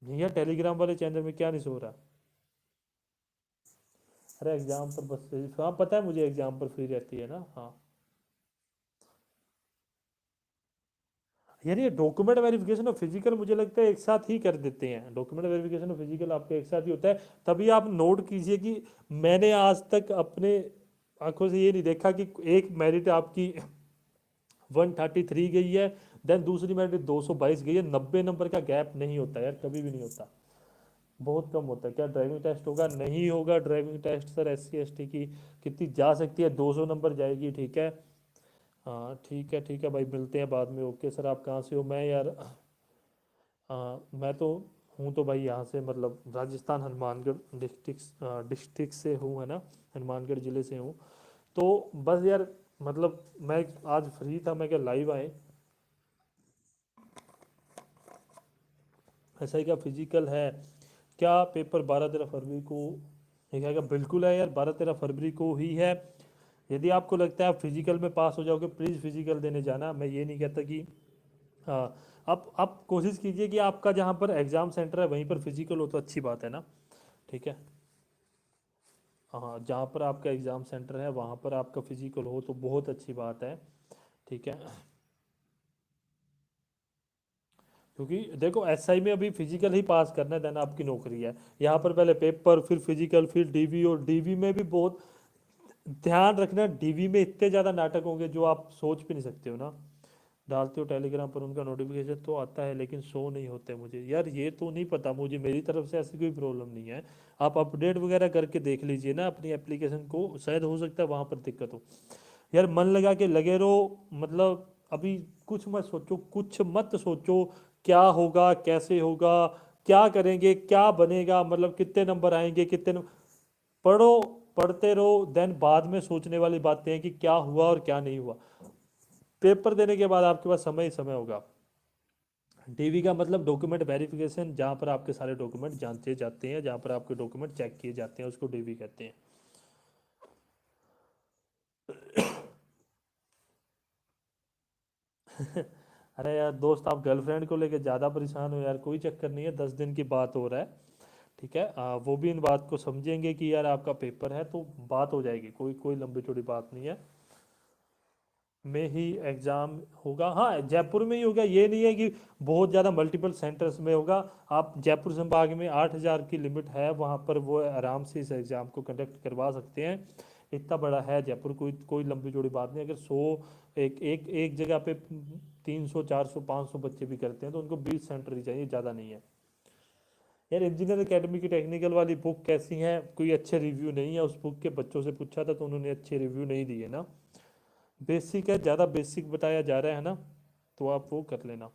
भैया टेलीग्राम वाले चैनल में क्या नहीं सो रहा? अरे एग्जाम पर बस, हाँ पता है मुझे, एग्जाम पर फ्री रहती है ना, हाँ। यार ये डॉक्यूमेंट वेरिफिकेशन और फिजिकल मुझे लगता है एक साथ ही कर देते हैं, डॉक्यूमेंट वेरिफिकेशन और फिजिकल आपका एक साथ ही होता है। तभी आप नोट कीजिए कि मैंने आज तक अपने आंखों से ये नहीं देखा कि एक मेरिट आपकी 133 गई है, देन दूसरी मेरिट 222 गई है, 90 नंबर का गैप नहीं होता यार, कभी भी नहीं होता, बहुत कम होता है। क्या ड्राइविंग टेस्ट होगा? नहीं होगा driving test sir, SC ST की कितनी जा सकती है, 200 नंबर जाएगी, ठीक है। हाँ ठीक है भाई, मिलते हैं बाद में, ओके सर। आप कहाँ से हो? मैं यार, मैं तो हूँ तो भाई यहाँ से, मतलब राजस्थान हनुमानगढ़ डिस्ट्रिक्ट डिस्ट्रिक्ट से हूँ, है ना, हनुमानगढ़ ज़िले से हूँ। तो बस यार, मतलब मैं आज फ्री था, मैं क्या लाइव आए। ऐसा ही क्या फिजिकल है? क्या पेपर 12 13 फरवरी को? ये क्या क्या बिल्कुल है यार, 12 13 फरवरी को ही है। यदि आपको लगता है आप फिजिकल में पास हो जाओगे, प्लीज़ फिजिकल देने जाना, मैं ये नहीं कहता कि, हाँ। आप कोशिश कीजिए कि आपका जहाँ पर एग्ज़ाम सेंटर है वहीं पर फिजिकल हो तो अच्छी बात है ना, ठीक है। हाँ, जहाँ पर आपका एग्ज़ाम सेंटर है वहाँ पर आपका फिजिकल हो तो बहुत अच्छी बात है, ठीक है। क्योंकि देखो एसआई में अभी फिजिकल ही पास करना है, देन आपकी नौकरी है। यहाँ पर पहले पेपर, फिर फिजिकल, फिर डीवी, और डीवी में भी बहुत ध्यान रखना, डीवी में इतने ज़्यादा नाटक होंगे जो आप सोच भी नहीं सकते हो ना। डालते हो टेलीग्राम पर, उनका नोटिफिकेशन तो आता है लेकिन शो नहीं होते मुझे। यार ये तो नहीं पता मुझे, मेरी तरफ से ऐसी कोई प्रॉब्लम नहीं है। आप अपडेट वगैरह करके देख लीजिए ना अपनी एप्लीकेशन को, शायद हो सकता है वहाँ पर दिक्कत हो। यार मन लगा के लगे रहो, मतलब अभी कुछ मत सोचो, कुछ मत सोचो क्या होगा, कैसे होगा, क्या करेंगे, क्या बनेगा, मतलब कितने नंबर आएंगे, पढ़ो, पढ़ते रहो, देन बाद में सोचने वाली बातें हैं कि क्या हुआ और क्या नहीं हुआ। पेपर देने के बाद आपके पास समय ही समय होगा। डीवी का मतलब डॉक्यूमेंट वेरिफिकेशन, जहाँ पर आपके सारे डॉक्यूमेंट जांचे जाते हैं, जहाँ पर आपके डॉक्यूमेंट चेक किए जाते हैं, उसको डीवी कहते हैं। अरे यार दोस्त, आप गर्लफ्रेंड को लेके ज़्यादा परेशान हो यार, कोई चक्कर नहीं है, 10 दिन की बात हो रहा है, ठीक है। वो भी इन बात को समझेंगे कि यार आपका पेपर है, तो बात हो जाएगी, कोई कोई लंबी चौड़ी बात नहीं है। में ही एग्ज़ाम होगा, हाँ जयपुर में ही होगा, ये नहीं है कि बहुत ज़्यादा मल्टीपल सेंटर्स में होगा। आप जयपुर संभाग में 8,000 की लिमिट है, वहाँ पर वो आराम से इस एग्ज़ाम को कंडक्ट करवा सकते हैं। इतना बड़ा है जयपुर, कोई कोई लंबी चौड़ी बात नहीं। अगर 100 एक एक एक जगह पे 300 400 500 बच्चे भी करते हैं तो उनको 20 सेंटर ही चाहिए, ज़्यादा नहीं है। यार इंजीनियर एकेडमी की टेक्निकल वाली बुक कैसी है, कोई अच्छे रिव्यू नहीं है उस बुक के, बच्चों से पूछा था तो उन्होंने अच्छे रिव्यू नहीं दिए ना। बेसिक है, ज़्यादा बेसिक बताया जा रहा है ना, तो आप वो कर लेना।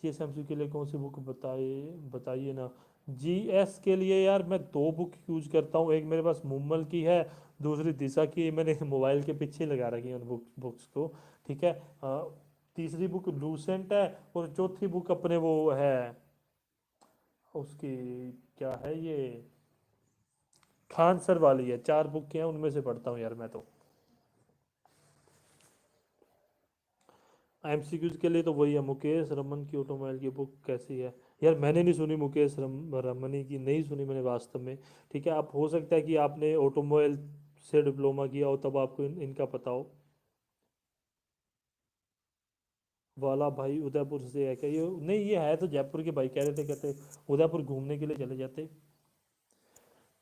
जीएसएमसी के लिए कौन सी बुक बताइए ना। जीएस के लिए यार मैं दो बुक यूज करता हूँ, एक मेरे पास मुम्मल की है, दूसरी दिशा की है। मैंने मोबाइल के पीछे लगा रखी है उन बुक्स को, ठीक है। तीसरी बुक लूसेंट है, और चौथी बुक अपने वो है उसकी, क्या है ये, खान सर वाली है। 4 बुक हैं, उनमें से पढ़ता हूँ यार मैं तो। एमसीक्यूज के लिए तो वही है, मुकेश रमन की ऑटोमोबाइल की बुक कैसी है। यार मैंने नहीं सुनी मुकेश रमनी की, नहीं सुनी मैंने वास्तव में। ठीक है, आप हो सकता है कि आपने ऑटोमोबाइल से डिप्लोमा किया हो तब आपको इनका पता हो। वाला भाई उदयपुर से है क्या ये? नहीं, ये है तो जयपुर के भाई, कह रहे थे कहते उदयपुर घूमने के लिए चले जाते।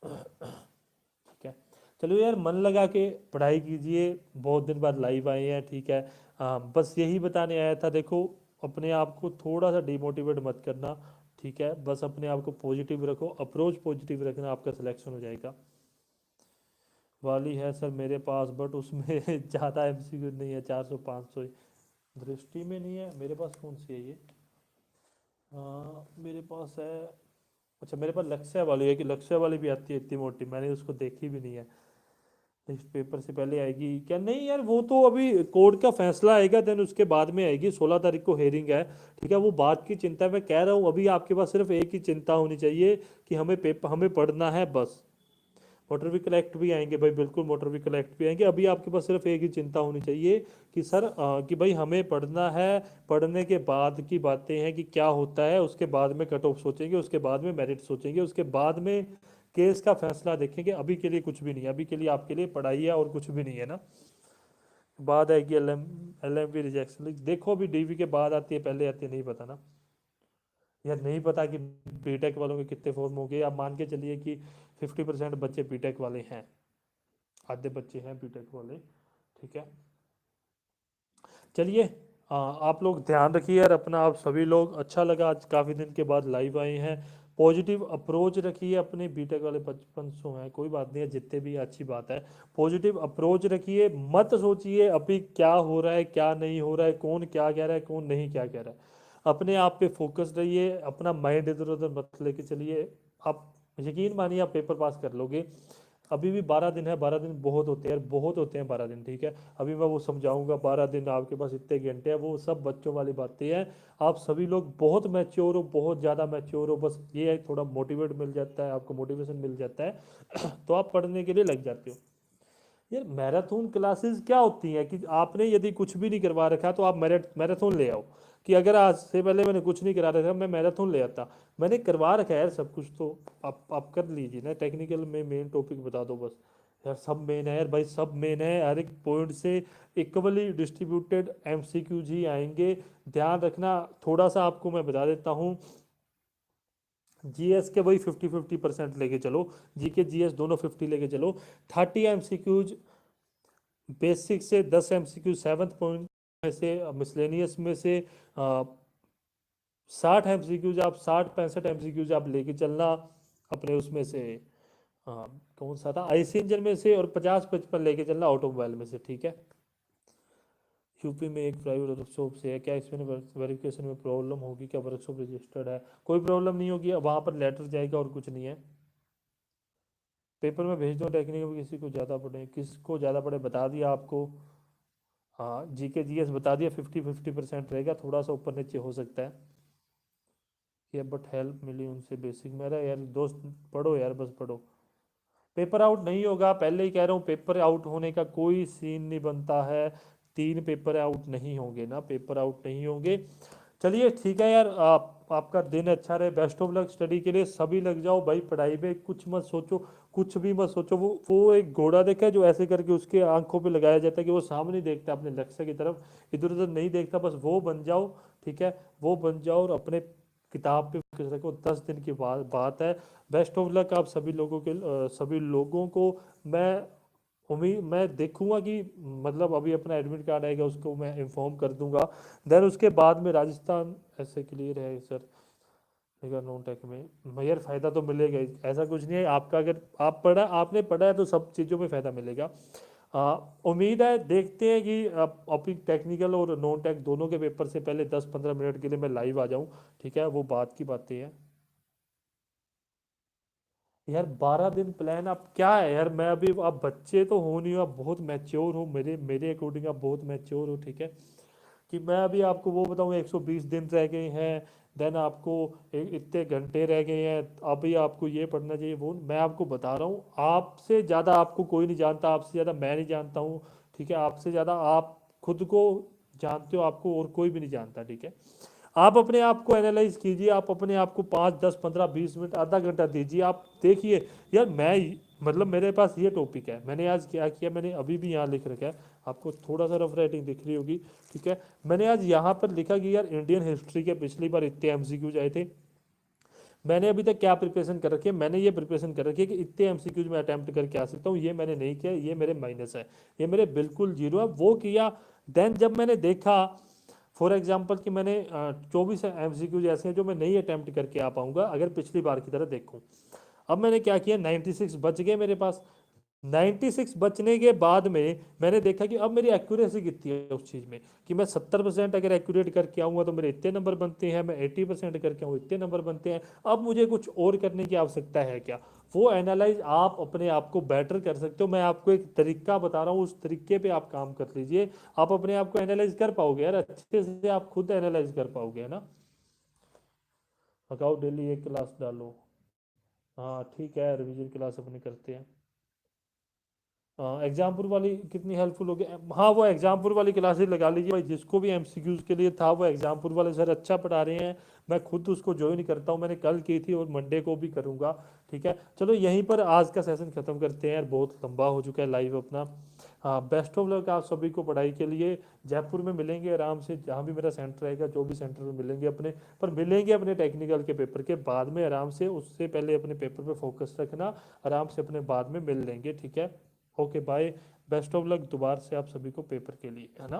ठीक है, चलो यार मन लगा के पढ़ाई कीजिए, बहुत दिन बाद लाइव आए हैं, ठीक है। बस यही बताने आया था, देखो अपने आप को थोड़ा सा डिमोटिवेट मत करना, ठीक है। बस अपने आप को पॉजिटिव रखो, अप्रोच पॉजिटिव रखना, आपका सिलेक्शन हो जाएगा। वाली है सर मेरे पास, बट उसमें ज़्यादा एमसीक्यू नहीं है, 400 500 ही। दृष्टि में नहीं है मेरे पास, कौन सी है ये? मेरे पास है, अच्छा मेरे पास लक्ष्य वाली है, कि लक्ष्य वाली भी आती है इतनी मोटी, मैंने उसको देखी भी नहीं है। इस पेपर से पहले आएगी क्या? नहीं यार, वो तो अभी कोर्ट का फैसला आएगा, देन उसके बाद में आएगी। 16 तारीख को हेयरिंग है, ठीक है। वो बात की चिंता मैं कह रहा हूँ, अभी आपके पास सिर्फ एक ही चिंता होनी चाहिए कि हमें पेपर, हमें पढ़ना है बस। मोटर व्हीकल एक्ट भी आएंगे भाई, बिल्कुल मोटर व्हीकल एक्ट भी आएंगे। अभी आपके पास सिर्फ एक ही चिंता होनी चाहिए कि सर कि भाई हमें पढ़ना है। पढ़ने के बाद की बातें हैं कि क्या होता है, उसके बाद में कट ऑफ सोचेंगे, उसके बाद में मेरिट सोचेंगे, उसके बाद में केस का फैसला देखेंगे। अभी के लिए कुछ भी नहीं है, अभी के लिए आपके लिए पढ़ाई है और कुछ भी नहीं है ना। बाद आएगी एल एम पी रिजेक्शन, देखो अभी डीवी के बाद आती है पहले आती है, नहीं पता ना। यार नहीं पता कि बीटेक वालों के कितने फॉर्म हो गए। आप मान के चलिए कि 50% बच्चे बीटेक वाले हैं, आधे बच्चे हैं बीटेक वाले, ठीक है। चलिए, आप लोग ध्यान रखिए यार अपना, आप सभी लोग। अच्छा लगा आज काफ़ी दिन के बाद लाइव आए हैं। पॉजिटिव अप्रोच रखिए अपने, बीटेक वाले 5500 हैं, कोई बात नहीं है, जितने भी अच्छी बात है। पॉजिटिव अप्रोच रखिए, मत सोचिए अभी क्या हो रहा है क्या नहीं हो रहा है, कौन क्या कह रहा है कौन नहीं क्या कह रहा है। अपने आप पे फोकस रहिए, अपना माइंड इधर उधर मत लेके चलिए। आप यकीन मानिए आप पेपर पास कर लोगे। अभी भी 12 दिन है, 12 दिन बहुत होते हैं, बहुत होते हैं 12 दिन, ठीक है। अभी मैं वो समझाऊंगा, 12 दिन आपके पास इतने घंटे हैं, वो सब बच्चों वाली बातें हैं। आप सभी लोग बहुत मैच्योर हो, बहुत ज़्यादा मैच्योर हो, बस ये है थोड़ा मोटिवेट मिल जाता है आपको, मोटिवेशन मिल जाता है तो आप पढ़ने के लिए लग जाते हो। यार मैराथन क्लासेस क्या होती हैं कि आपने यदि कुछ भी नहीं करवा रखा तो आप मैराथन ले आओ। कि अगर आज से पहले मैंने कुछ नहीं करा रखा, मैं मैराथन ले आता। मैंने करवा रखा है यार सब कुछ, तो आप कर लीजिए ना। टेक्निकल में मेन टॉपिक बता दो बस, यार सब मेन है यार भाई, सब मेन है, हर एक पॉइंट से इक्वली डिस्ट्रीब्यूटेड एमसीक्यूज ही आएंगे। ध्यान रखना, थोड़ा सा आपको मैं बता देता हूँ, जीएस के वही 50-50% लेके चलो, जीके जीएस दोनों 50 लेके चलो। 30 एमसीक्यूज बेसिक से, 10 एमसीक्यू सेवन्थ पॉइंट में से, मिसलेनियस में से 60 एमसीक्यूज आप 60-65 एमसीक्यूज आप लेके चलना अपने उसमें से, कौन सा था, आईसी इंजन में से, और 50-55 लेके चलना ऑटोमोबाइल में से, ठीक है। यूपी में एक प्राइवेट वर्कशॉप से है, क्या इसमें वेरिफिकेशन में प्रॉब्लम होगी, क्या वर्कशॉप रजिस्टर्ड है? कोई प्रॉब्लम नहीं होगी, वहाँ पर लेटर जाएगा और कुछ नहीं है। पेपर में भेज दो टेक्निकल, किसी को ज़्यादा पढ़े, किसको ज़्यादा पढ़े बता दिया आपको। हाँ, जीके जीएस बता दिया, 50-50% रहेगा, थोड़ा सा ऊपर नीचे हो सकता है ये, बट हेल्प मिली उनसे बेसिक। मेरा यार दोस्त, पढ़ो यार, बस पढ़ो। पेपर आउट नहीं होगा, पहले ही कह रहा हूँ, पेपर आउट होने का कोई सीन नहीं बनता है। 3 पेपर आउट नहीं होंगे ना, पेपर आउट नहीं होंगे। चलिए ठीक है यार, आपका दिन अच्छा रहे, बेस्ट ऑफ लक स्टडी के लिए, सभी लग जाओ भाई पढ़ाई में, कुछ मत सोचो, कुछ भी मत सोचो। वो एक घोड़ा देखा है जो ऐसे करके उसके आंखों पे लगाया जाता है कि वो सामने देखता है अपने लक्ष्य की तरफ, इधर उधर नहीं देखता, बस वो बन जाओ, ठीक है, वो बन जाओ और अपने किताब पे फोकस रखो। 10 दिन की बात है। बेस्ट ऑफ लक आप सभी लोगों के, सभी लोगों को। मैं उम्मीद, मैं देखूंगा कि, मतलब अभी अपना एडमिट कार्ड आएगा उसको मैं इन्फॉर्म कर दूंगा। देन उसके बाद में राजस्थान ऐसे क्लियर है सर, लेकिन नॉन टेक में यार फायदा तो मिलेगा ही, ऐसा कुछ नहीं है। आपका अगर आपने पढ़ा है तो सब चीज़ों में फायदा मिलेगा। उम्मीद है, देखते हैं कि अभी टेक्निकल और नॉन टेक दोनों के पेपर से पहले 10-15 मिनट के लिए मैं लाइव आ जाऊं, ठीक है, वो बात की बातें हैं। यार 12 दिन प्लान आप क्या है यार, मैं अभी, आप बच्चे तो हो नहीं हो, आप बहुत मैच्योर हो, मेरे मेरे अकॉर्डिंग आप बहुत मैच्योर हो, ठीक है, कि मैं अभी आपको वो बताऊँ, 120 दिन रह गए हैं, देन आपको इतने घंटे रह गए हैं, अभी आपको ये पढ़ना चाहिए, वो मैं आपको बता रहा हूँ, आपसे ज़्यादा आपको कोई नहीं जानता, आपसे ज़्यादा मैं नहीं जानता हूँ, ठीक है, आपसे ज़्यादा आप खुद को जानते हो, आपको और कोई भी नहीं जानता, ठीक है। आप अपने आप को एनालाइज कीजिए, आप अपने आप को 5-10-15-20 मिनट, आधा घंटा दीजिए, आप देखिए यार, मैं मतलब मेरे पास ये टॉपिक है, मैंने आज क्या किया, मैंने अभी भी यहाँ लिख रखा है, आपको थोड़ा सा रफ राइटिंग दिख रही होगी, ठीक है। मैंने आज यहाँ पर लिखा कि यार इंडियन हिस्ट्री के पिछली बार इतने एमसीक्यूज आए थे, मैंने अभी तक क्या प्रिपरेशन कर रखी है, मैंने ये प्रिपरेशन कर रखी है कि इतने एमसीक्यूज में अटैम्प्ट करके आ सकता हूँ, ये मैंने नहीं किया, ये मेरे माइनस है, ये मेरे बिल्कुल जीरो है, वो किया। देन जब मैंने देखा, फॉर एग्जाम्पल कि मैंने 24 एमसीक्यूज ऐसे हैं जो मैं नहीं अटैम्प्ट करके आ पाऊंगा अगर पिछली बार की तरह देखूं। अब मैंने क्या किया, 96 बच गए मेरे पास। 96 बचने के बाद में मैंने देखा कि अब मेरी एक्यूरेसी कितनी है उस चीज़ में, कि मैं 70% अगर एक्यूरेट करके आऊँगा तो मेरे इतने नंबर बनते हैं, मैं 80% करके आऊँ इतने नंबर बनते हैं, अब मुझे कुछ और करने की आवश्यकता है क्या? वो एनालाइज आप अपने आप को बेटर कर सकते हो, मैं आपको एक तरीका बता रहा हूँ, उस तरीके पे आप काम कर लीजिए, आप अपने आप को एनालाइज कर पाओगे यार, अच्छे से आप खुद एनालाइज कर पाओगे, है ना। लगाओ डेली एक क्लास डालो। हाँ ठीक है, रिवीजन क्लास अपनी करते हैं। एग्जामपुर वाली कितनी हेल्पफुल होगी, हाँ वो एग्जामपुर वाली क्लासेस लगा लीजिए भाई, जिसको भी एमसीक्यूज के लिए था, वो एग्जामपुर वाले सर अच्छा पढ़ा रहे हैं, मैं खुद उसको ज्वाइन करता हूँ, मैंने कल की थी और मंडे को भी करूँगा, ठीक है। चलो यहीं पर आज का सेशन खत्म करते हैं यार, बहुत लंबा हो चुका है लाइव अपना। हाँ, बेस्ट ऑफ लक आप सभी को पढ़ाई के लिए। जयपुर में मिलेंगे आराम से, जहाँ भी मेरा सेंटर रहेगा, जो भी सेंटर में मिलेंगे अपने, पर मिलेंगे अपने टेक्निकल के पेपर के बाद में आराम से, उससे पहले अपने पेपर पे फोकस रखना, आराम से अपने बाद में मिल लेंगे, ठीक है। Okay bye, best of luck दोबारा से आप सभी को पेपर के लिए, है ना।